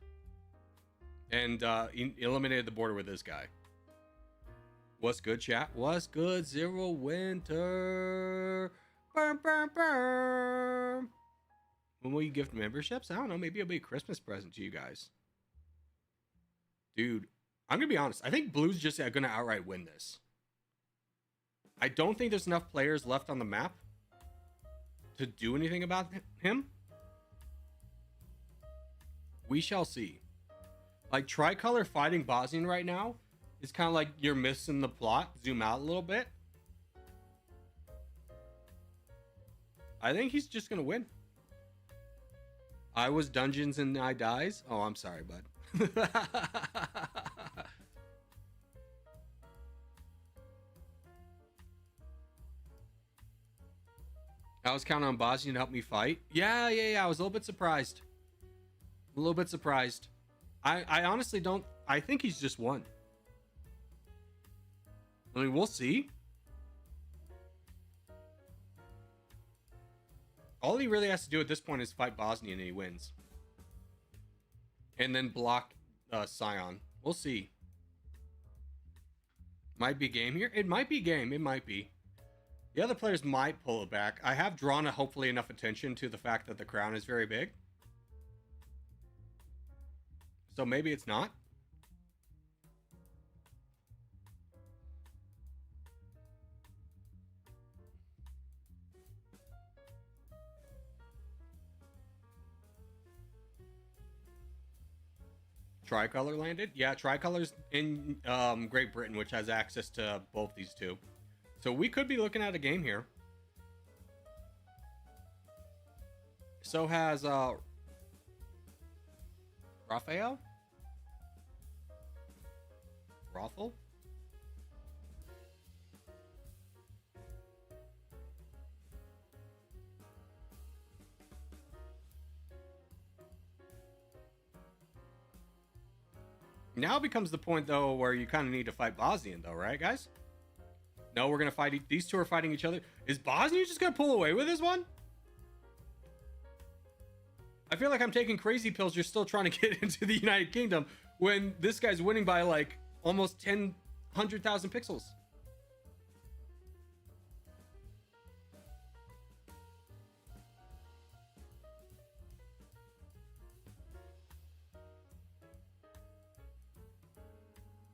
And he eliminated the border with this guy. What's good, chat? What's good, Zero Winter? Burm, burm, burm. When will you gift memberships? I don't know. Maybe it'll be a Christmas present to you guys. Dude, I'm going to be honest. I think Blue's just going to outright win this. I don't think there's enough players left on the map to do anything about him. We shall see. Like, Tricolor fighting Bosnian right now is kind of like you're missing the plot. Zoom out a little bit. I think he's just going to win. I was Dungeons and I dies. Oh, I'm sorry, bud. I was counting on Bosnian to help me fight. Yeah. I was a little bit surprised. A little bit surprised. I honestly don't. I think he's just won. I mean, we'll see. All he really has to do at this point is fight Bosnian and he wins. And then block Scion. We'll see. Might be game here. It might be game. It might be. The other players might pull it back. I have drawn hopefully enough attention to the fact that the crown is very big. So maybe it's not. Tricolor landed? Yeah, Tricolor's in Great Britain, which has access to both these two. So we could be looking at a game here. So has Raphael? Rothel? Now becomes the point, though, where you kind of need to fight Bosnian, though, right, guys? No, we're going to fight. These two are fighting each other. Is Bosnia just going to pull away with this one? I feel like I'm taking crazy pills. You're still trying to get into the United Kingdom when this guy's winning by like almost 100,000 pixels.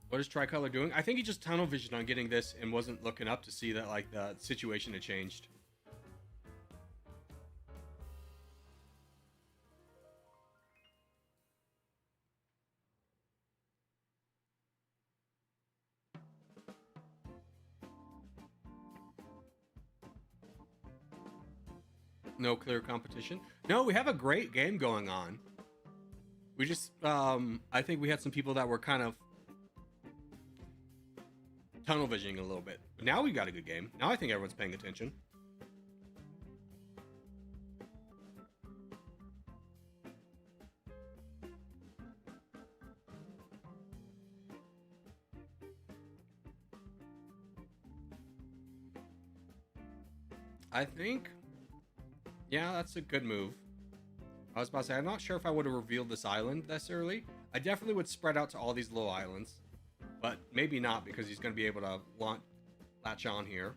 What is Tricolor doing? I think he just tunnel visioned on getting this and wasn't looking up to see that like the situation had changed. No clear competition. No, we have a great game going on. We just, I think we had some people that were kind of tunnel visioning a little bit. But now we got a good game. Now I think everyone's paying attention. I think, yeah, that's a good move. I was about to say, I'm not sure if I would have revealed this island this early. I definitely would spread out to all these little islands. But maybe not, because he's going to be able to latch on here.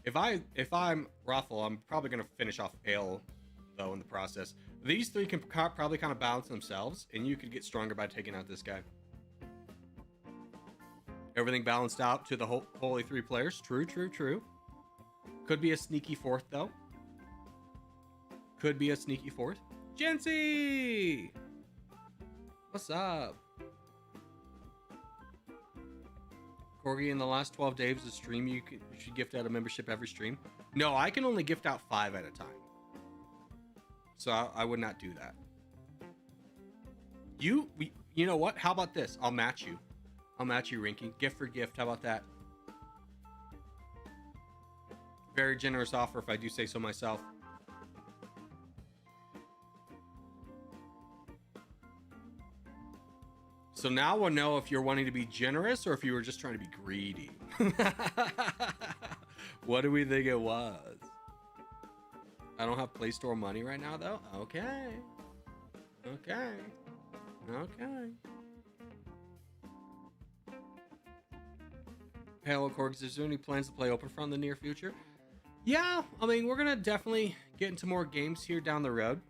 If I'm Rothel, I'm probably going to finish off Ale, though, in the process. These three can probably kind of balance themselves, and you could get stronger by taking out this guy. Everything balanced out to the holy three players. True. Could be a sneaky fourth, though. Could be a sneaky fourth. Jency! What's up? Corgi, in the last 12 days of stream, you should gift out a membership every stream. No, I can only gift out 5 at a time. So I would not do that. You know what? How about this? I'll match you. I'll match you, Rinky. Gift for gift. How about that? Very generous offer, if I do say so myself. So now we'll know if you're wanting to be generous or if you were just trying to be greedy. What do we think it was? I don't have Play Store money right now, though. Okay. Hello, Corgs. Is there any plans to play Openfront in the near future? Yeah, I mean, we're gonna definitely get into more games here down the road.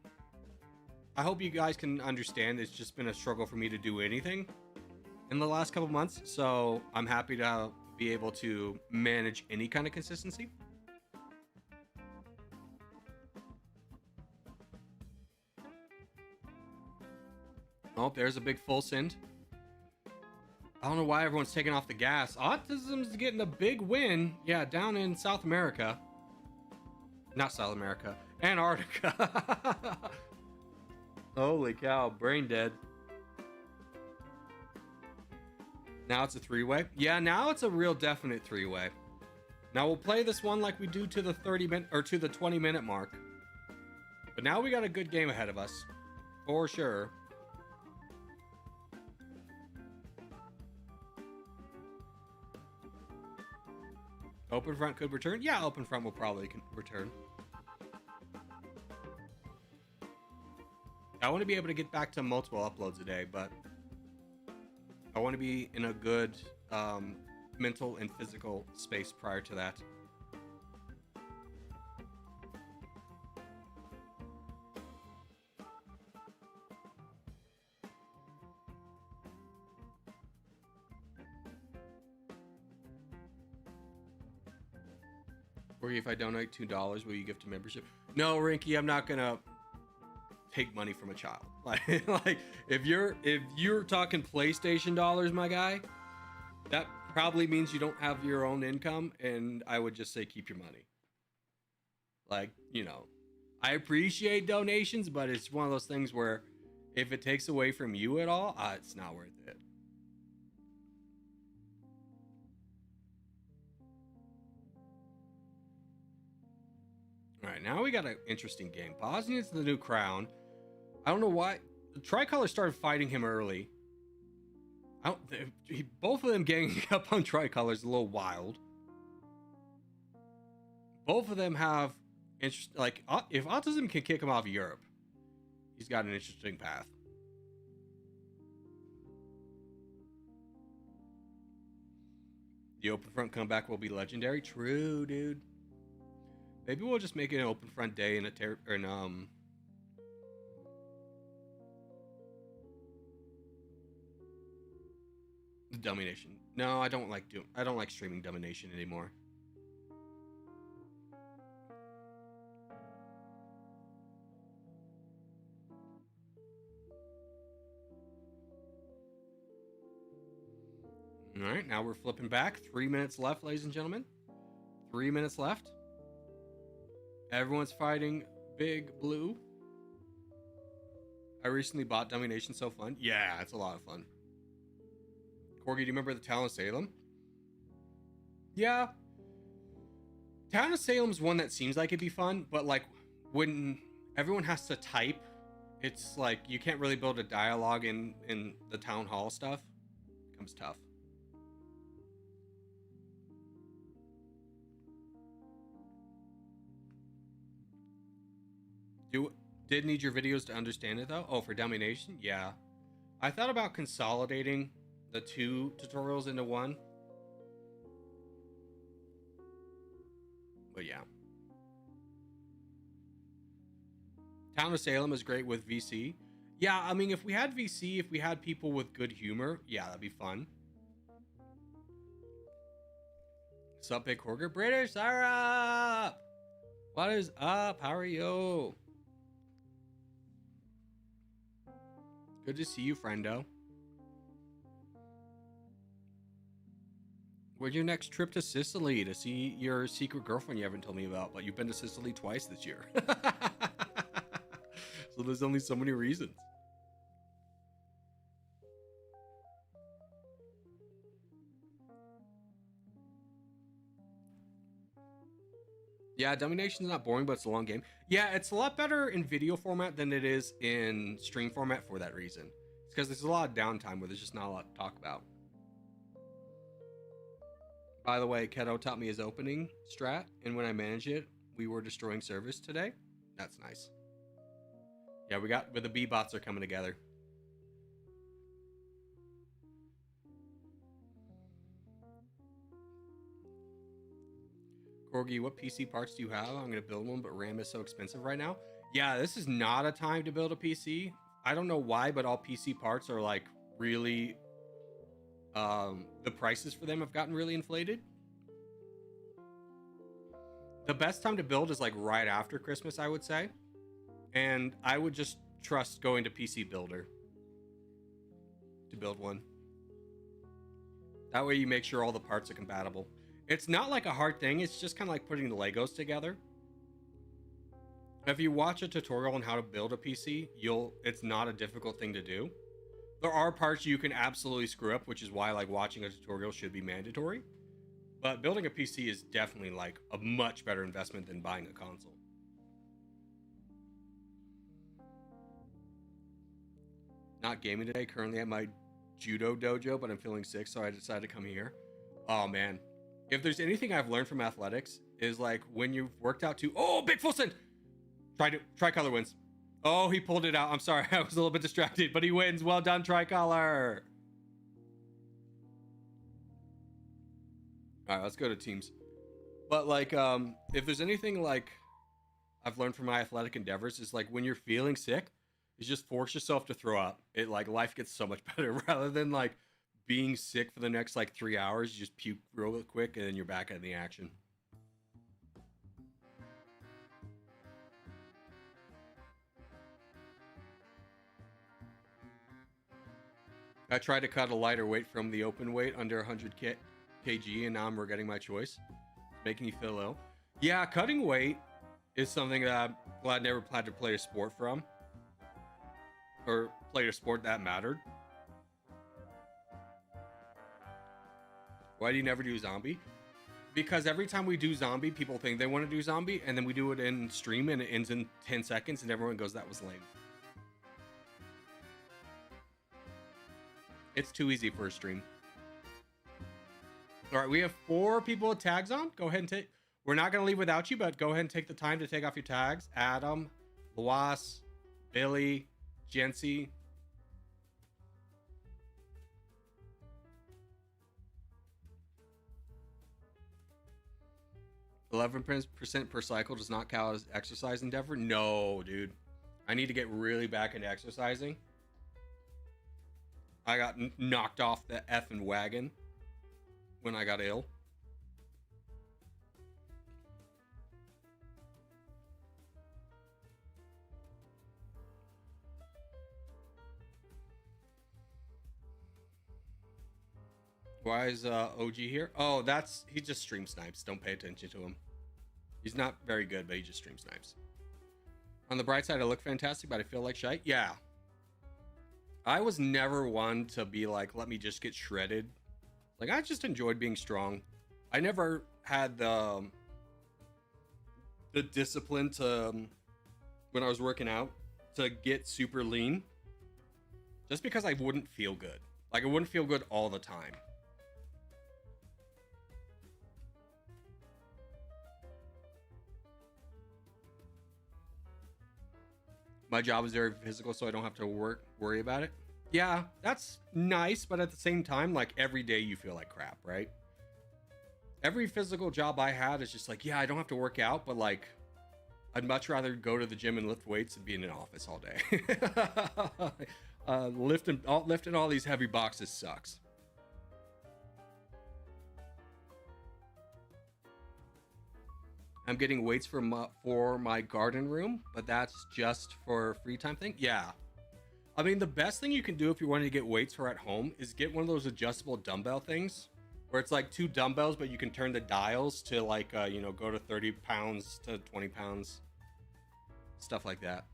I hope you guys can understand it's just been a struggle for me to do anything in the last couple months, so I'm happy to be able to manage any kind of consistency. Oh, there's a big full send. I don't know why everyone's taking off the gas. Autism's getting a big win. Yeah, down in South America. Not South America. Antarctica. Holy cow, brain dead. Now it's a 3-way? Yeah, now it's a real definite 3-way. Now we'll play this one like we do to the 30-minute or to the 20-minute mark. But now we got a good game ahead of us. For sure. Open front could return? Yeah, open front will probably return. I want to be able to get back to multiple uploads a day, but I want to be in a good mental and physical space prior to that. Or if I donate $2, will you gift a membership? No, Rinky, I'm not gonna take money from a child. Like if you're talking PlayStation dollars, my guy, that probably means you don't have your own income, and I would just say keep your money. Like, you know, I appreciate donations, but it's one of those things where if it takes away from you at all, it's not worth it. All right, now we got an interesting game. Bosnia's the new crown. I don't know why. The Tricolor started fighting him early. Both of them ganging up on Tricolor is a little wild. Both of them have interest. Like, if Autism can kick him off Europe, he's got an interesting path. The open front comeback will be legendary. True, dude. Maybe we'll just make it an open front day in Domination. No, I don't like streaming Domination anymore. All right, now we're flipping back. 3 minutes left, ladies and gentlemen. 3 minutes left. Everyone's fighting Big Blue. I recently bought Domination. So fun. Yeah, it's a lot of fun. Corgi, do you remember the Town of Salem? Yeah. Town of Salem's one that seems like it'd be fun, but like when everyone has to type, it's like you can't really build a dialogue in the town hall stuff. It becomes tough. Did need your videos to understand it though? Oh, for Domination? Yeah. I thought about consolidating the 2 tutorials into one. But yeah. Town of Salem is great with VC. Yeah, I mean, if we had VC, if we had people with good humor, yeah, that'd be fun. Sup, Big Horger? British, Sarah! What is up? How are you? Good to see you, friendo. Where's your next trip to Sicily to see your secret girlfriend you haven't told me about? But you've been to Sicily twice this year. So there's only so many reasons. Yeah, Domination's not boring, but it's a long game. Yeah, it's a lot better in video format than it is in stream format for that reason. It's because there's a lot of downtime where there's just not a lot to talk about. By the way, Keto taught me his opening strat, and when I manage it, we were destroying servers today. That's nice. Yeah, the B-bots are coming together. Corgi, what PC parts do you have? I'm going to build one, but RAM is so expensive right now. Yeah, this is not a time to build a PC. I don't know why, but all PC parts are like really... the prices for them have gotten really inflated. The best time to build is like right after Christmas, I would say. And I would just trust going to PC Builder to build one. That way you make sure all the parts are compatible. It's not like a hard thing. It's just kind of like putting the Legos together. If you watch a tutorial on how to build a PC, it's not a difficult thing to do. There are parts you can absolutely screw up, which is why like watching a tutorial should be mandatory. But building a PC is definitely like a much better investment than buying a console. Not gaming today, currently at my judo dojo, but I'm feeling sick, so I decided to come here. Oh man, if there's anything I've learned from athletics is like when you've worked out too. Oh, Big Fulson! Tricolor wins. Oh, he pulled it out. I'm sorry, I was a little bit distracted, but he wins. Well done, Tricolor. All right, let's go to teams. But like, if there's anything like I've learned from my athletic endeavors is like when you're feeling sick, is just force yourself to throw up. It like life gets so much better rather than like being sick for the next like 3 hours. You just puke real quick and then you're back in the action. I tried to cut a lighter weight from the open weight under 100 kg, and now I'm regretting my choice. Making you feel ill. Yeah, cutting weight is something that I'm glad I never had to play a sport from. Or play a sport that mattered. Why do you never do zombie? Because every time we do zombie, people think they want to do zombie, and then we do it in stream and it ends in 10 seconds, and everyone goes, that was lame. It's too easy for a stream. All right, we have 4 people with tags on. Go ahead and take. We're not going to leave without you, but go ahead and take the time to take off your tags. Adam, Luas, Billy, Jency. %% per cycle does not count as exercise endeavor. No, dude. I need to get really back into exercising. I got knocked off the effing wagon when I got ill. Why is OG here? Oh, he just stream snipes. Don't pay attention to him. He's not very good, but he just stream snipes. On the bright side, I look fantastic, but I feel like shite. Yeah. I was never one to be like, let me just get shredded. Like, I just enjoyed being strong. I never had the discipline to, when I was working out, to get super lean. Just because I wouldn't feel good. Like, I wouldn't feel good all the time. My job is very physical, so I don't have to worry about it. Yeah, that's nice, but at the same time, like every day you feel like crap, right? Every physical job I had is just like, yeah, I don't have to work out, but like, I'd much rather go to the gym and lift weights than be in an office all day. Lifting all these heavy boxes sucks. I'm getting weights for my garden room, but that's just for a free time thing. Yeah. I mean, the best thing you can do if you're wanting to get weights for at home is get one of those adjustable dumbbell things where it's like 2 dumbbells, but you can turn the dials to like, go to 30 pounds to 20 pounds, stuff like that.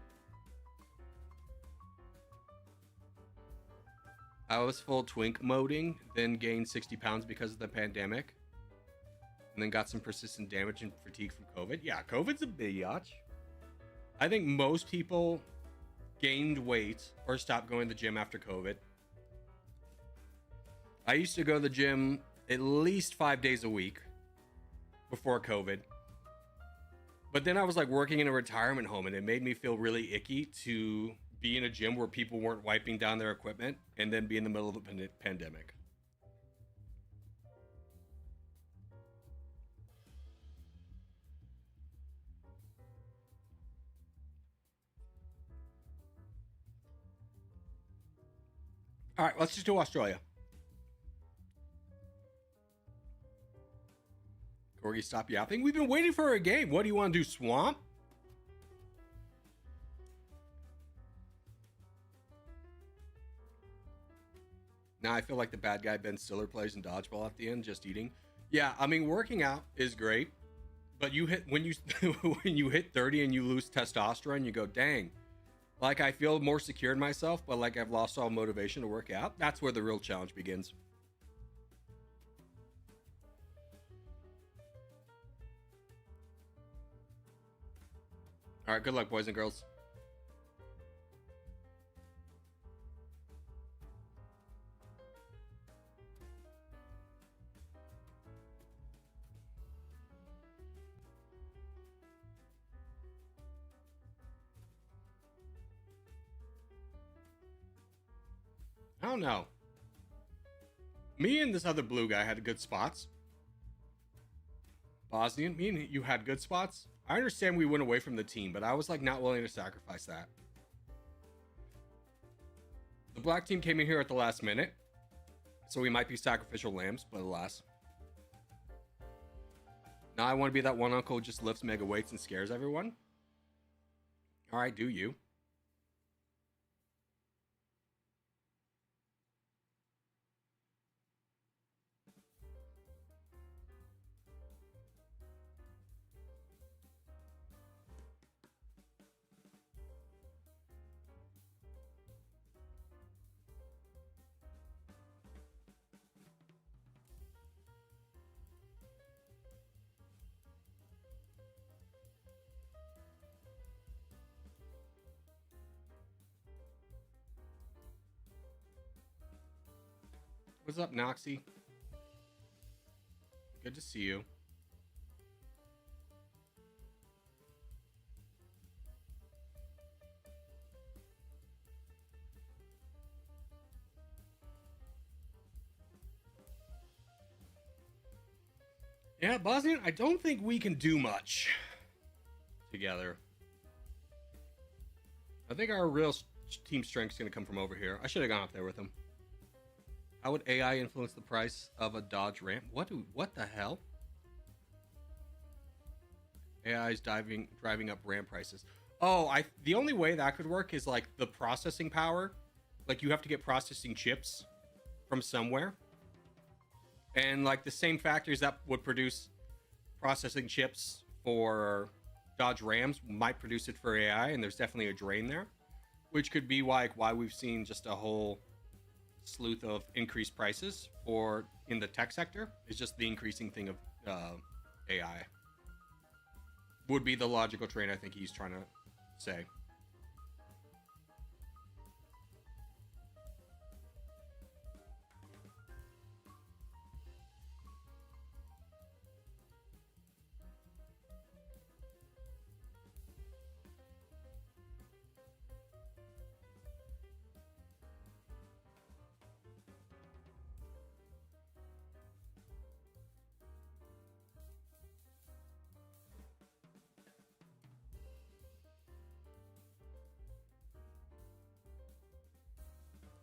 I was full twink moding, then gained 60 pounds because of the pandemic. And then got some persistent damage and fatigue from COVID. Yeah, COVID's a biatch. I think most people gained weight or stopped going to the gym after COVID. I used to go to the gym at least 5 days a week before COVID. But then I was like working in a retirement home, and it made me feel really icky to be in a gym where people weren't wiping down their equipment and then be in the middle of a pandemic. All right, let's just do Australia. Corgi, stop yapping. We've been waiting for a game. What do you want to do, Swamp? Now I feel like the bad guy Ben Stiller plays in dodgeball at the end, just eating. Yeah, I mean, working out is great, but when you hit 30 and you lose testosterone, you go, dang. Like, I feel more secure in myself, but like I've lost all motivation to work out. That's where the real challenge begins. All right, good luck, boys and girls. I don't know. Me and this other blue guy had good spots. Bosnian, me and you had good spots. I understand we went away from the team, but I was like not willing to sacrifice that. The black team came in here at the last minute, so we might be sacrificial lambs, but alas. Now I want to be that one uncle who just lifts mega weights and scares everyone. All right, do you? What's up, Noxy? Good to see you. Yeah, Bosnian, I don't think we can do much together. I think our real team strength is going to come from over here. I should have gone up there with him. How would AI influence the price of a Dodge Ram? What the hell? AI is driving up Ram prices. Oh, the only way that could work is like the processing power. Like you have to get processing chips from somewhere. And like the same factors that would produce processing chips for Dodge Rams might produce it for AI, and there's definitely a drain there, which could be why we've seen just a whole sleuth of increased prices for in the tech sector. Is just the increasing thing of AI would be the logical train I think he's trying to say.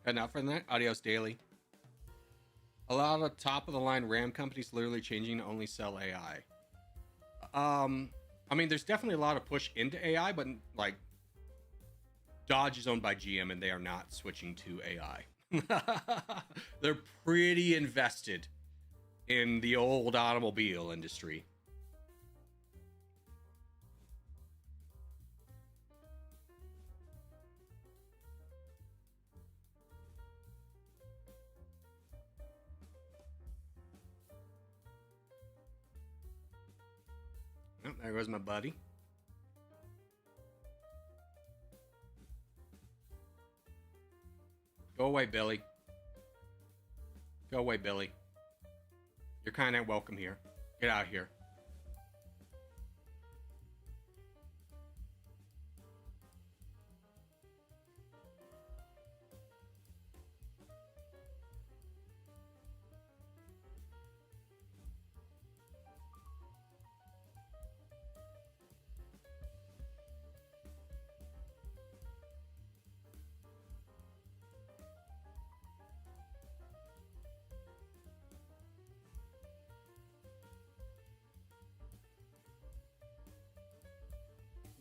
Enough for that. Adios daily. A lot of top of the line RAM companies literally changing to only sell AI. I mean, there's definitely a lot of push into AI, but like Dodge is owned by GM and they are not switching to AI. They're pretty invested in the old automobile industry. Oh, there goes my buddy. Go away, Billy. Go away, Billy. You're kind of welcome here. Get out of here.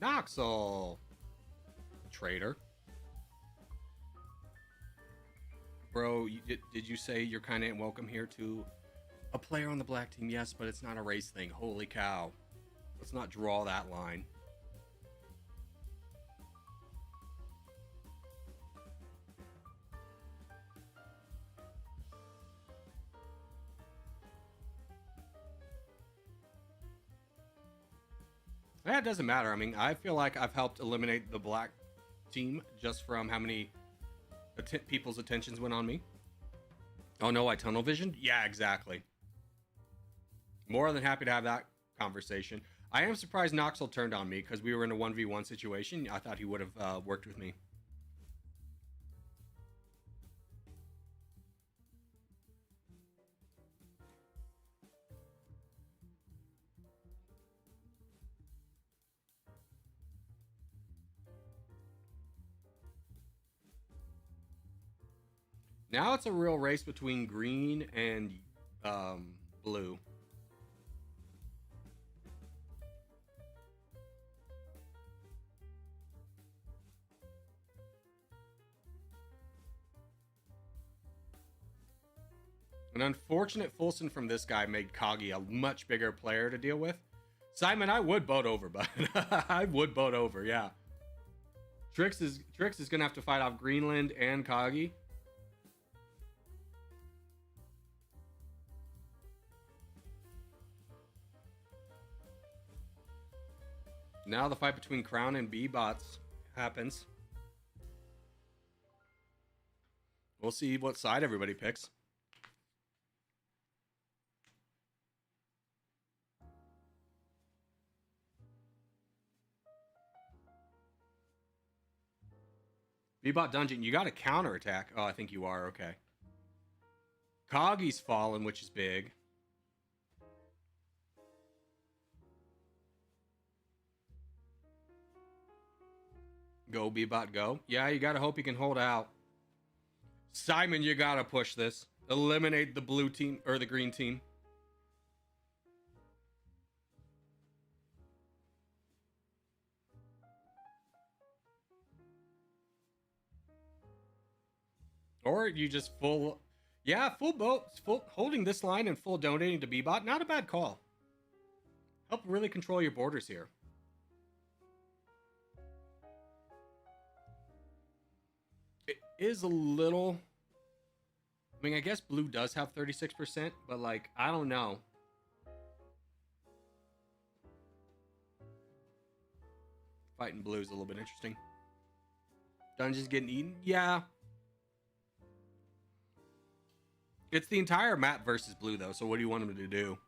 Noxel. Traitor. Bro, did you say you're kind of welcome here to a player on the black team? Yes, but it's not a race thing. Holy cow. Let's not draw that line. Yeah, it doesn't matter. I mean, I feel like I've helped eliminate the black team just from how many people's attentions went on me. Oh no, I tunnel visioned? Yeah, exactly. More than happy to have that conversation. I am surprised Noxel turned on me because we were in a 1v1 situation. I thought he would have worked with me. Now it's a real race between green and blue. An unfortunate Fulson from this guy made Kagi a much bigger player to deal with. Simon, I would boat over, but I would boat over, yeah. Trix is gonna have to fight off Greenland and Kagi. Now the fight between Crown and B-Bots happens. We'll see what side everybody picks. B-Bot Dungeon, you got a counterattack. Oh, I think you are, okay. Kagi's fallen, which is big. Go, B-Bot, go. Yeah, you gotta hope you can hold out. Simon, you gotta push this. Eliminate the blue team, or the green team. Or you just full... Yeah, full boat, full holding this line and full donating to B-Bot. Not a bad call. Help really control your borders here. It is a little... I mean, I guess blue does have 36%, but, like, I don't know. Fighting blue is a little bit interesting. Dungeons getting eaten? Yeah. It's the entire map versus blue, though, so what do you want them to do?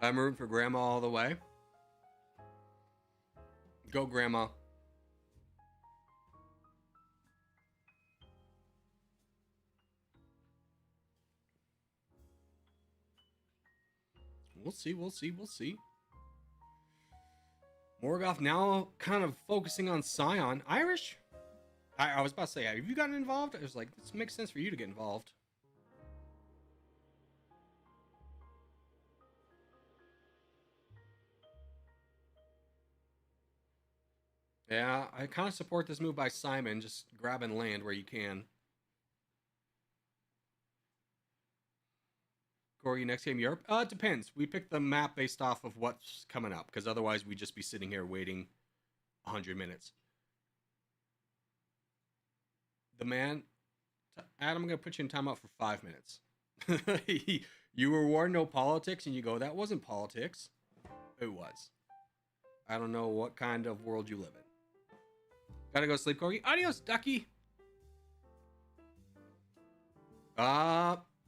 I'm rooting for Grandma all the way. Go, Grandma. We'll see, we'll see, we'll see. Morgoth now kind of focusing on Scion. Irish? I was about to say, have you gotten involved? I was like, this makes sense for you to get involved. Yeah, I kind of support this move by Simon, just grabbing land where you can. Corey, next game Europe? It depends. We pick the map based off of what's coming up, because otherwise we'd just be sitting here waiting 100 minutes. The man... Adam, I'm going to put you in timeout for 5 minutes. You were warned no politics, and you go, that wasn't politics. It was. I don't know what kind of world you live in. Gotta go sleep, Corgi. Adios, ducky.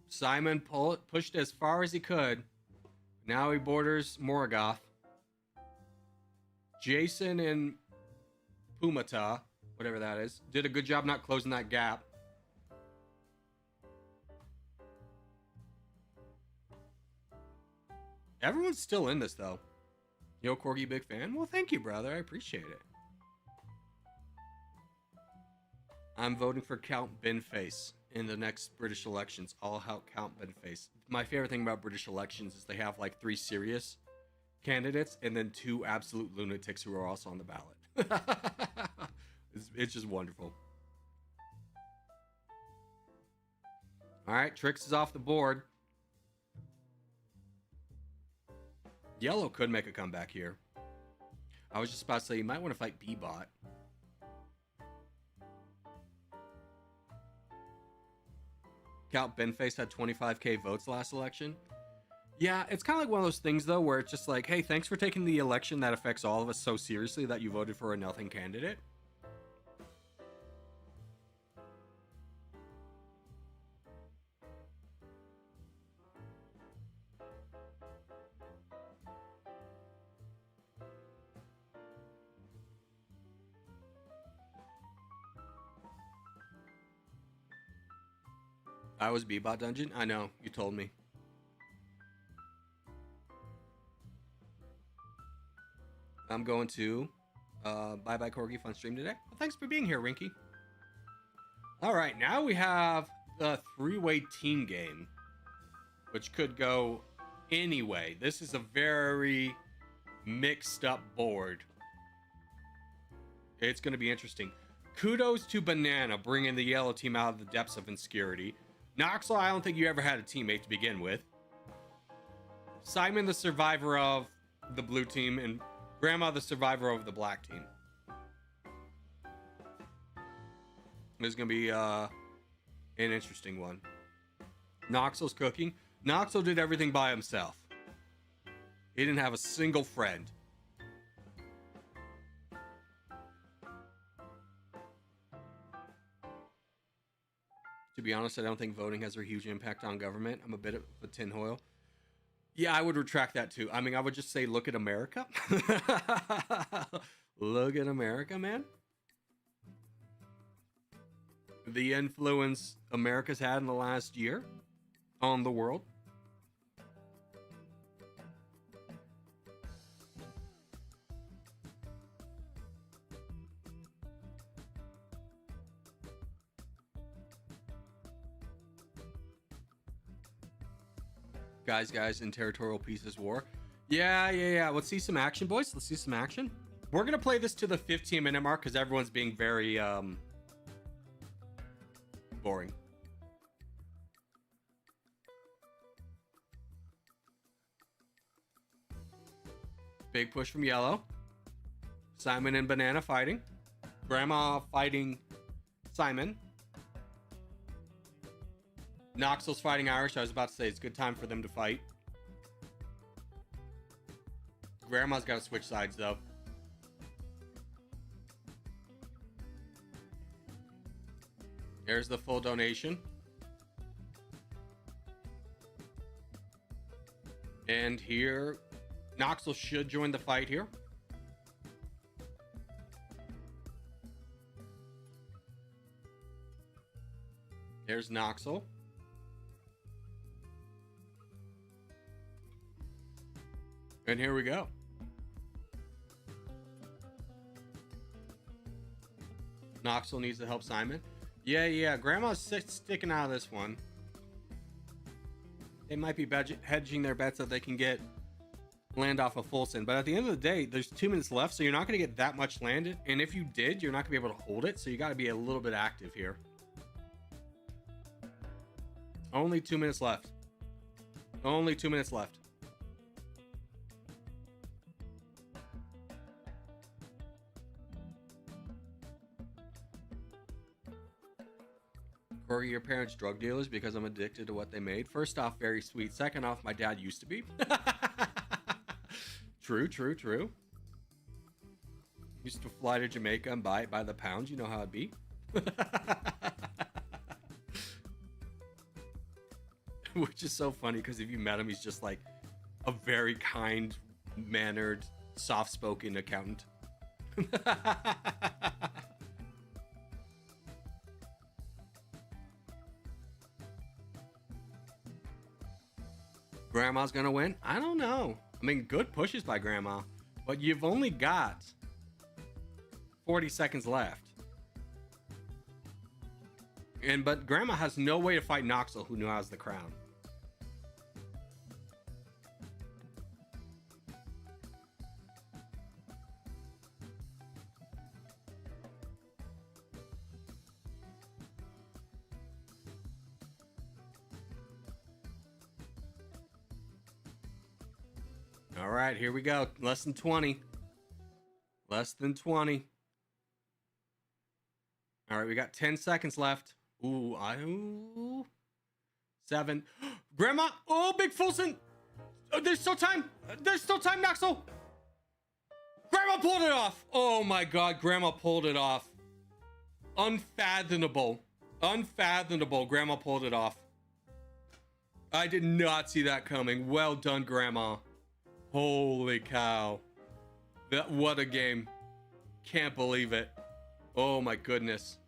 Simon pushed as far as he could. Now he borders Morgoth. Jason and Pumata, whatever that is, did a good job not closing that gap. Everyone's still in this, though. Yo, Corgi, big fan? Well, thank you, brother. I appreciate it. I'm voting for Count Binface in the next British elections. I'll help Count Binface. My favorite thing about British elections is they have like 3 serious candidates and then 2 absolute lunatics who are also on the ballot. It's just wonderful. All right, Trix is off the board. Yellow could make a comeback here. I was just about to say, you might want to fight B-Bot. Count Benface had 25k votes last election. Yeah, it's kind of like one of those things, though, where it's just like, hey, thanks for taking the election that affects all of us so seriously that you voted for a nothing candidate. I was B-Bot Dungeon? I know, you told me. I'm going to bye-bye Corgi, fun stream today. Well, thanks for being here, Rinky. All right, now we have the three-way team game, which could go any way. This is a very mixed up board. It's going to be interesting. Kudos to Banana bringing the yellow team out of the depths of insecurity. Noxel, I don't think you ever had a teammate to begin with. Simon, the survivor of the blue team, and Grandma, the survivor of the black team. This is going to be an interesting one. Noxel's cooking. Noxel did everything by himself. He didn't have a single friend. To be honest, I don't think voting has a huge impact on government. I'm a bit of a tinfoil. Yeah, I would retract that too. I mean, I would just say, look at America. Look at America, man. The influence America's had in the last year on the world. Guys, in territorial pieces war. Yeah. Let's see some action, boys. Let's see some action. We're going to play this to the 15-minute mark because everyone's being very boring. Big push from yellow. Simon and Banana fighting. Grandma fighting Simon. Noxel's fighting Irish. I was about to say it's a good time for them to fight. Grandma's got to switch sides, though. There's the full donation. And here, Noxel should join the fight here. There's Noxel. And here we go. Noxel needs to help Simon. Yeah. Grandma's sticking out of this one. They might be hedging their bets that they can get land off of Fulson. But at the end of the day, there's 2 minutes left, so you're not going to get that much landed. And if you did, you're not going to be able to hold it. So you got to be a little bit active here. Only 2 minutes left. Only 2 minutes left. Corey, your parents drug dealers because I'm addicted to what they made. First off, very sweet. Second off, my dad used to be. True. Used to fly to Jamaica and buy it by the pound. You know how it'd be. Which is so funny because if you met him, he's just like a very kind, mannered, soft-spoken accountant. Grandma's gonna win? I don't know. I mean, good pushes by Grandma, but you've only got 40 seconds left. But Grandma has no way to fight Noxel, who now has the crown. All right, here we go. Less than 20. Less than 20. All right, we got 10 seconds left. Ooh. 7. Grandma. Oh, Big Fulson. Oh, there's still time. There's still time, Noxel. Grandma pulled it off. Oh my God, Grandma pulled it off. Unfathomable. Unfathomable. Grandma pulled it off. I did not see that coming. Well done, Grandma. Holy cow. What a game. Can't believe it. Oh my goodness.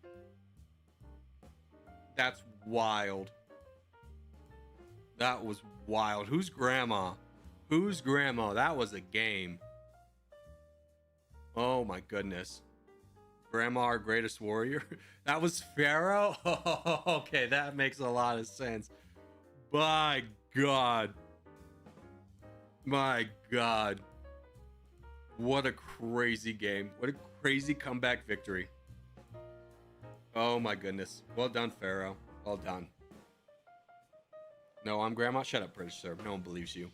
That's wild. That was wild. Who's Grandma? Who's Grandma? That was a game. Oh my goodness. Grandma, our greatest warrior? That was Pharaoh? Oh, okay, that makes a lot of sense. My God. My God. What a crazy game. What a crazy comeback victory. Oh my goodness. Well done, Pharaoh. Well done. No, I'm Grandma. Shut up, British sir. No one believes you.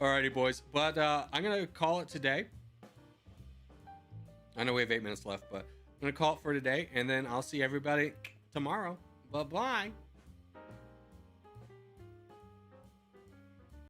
Alrighty, boys. But I'm going to call it today. I know we have 8 minutes left, but I'm going to call it for today. And then I'll see everybody tomorrow. Bye-bye.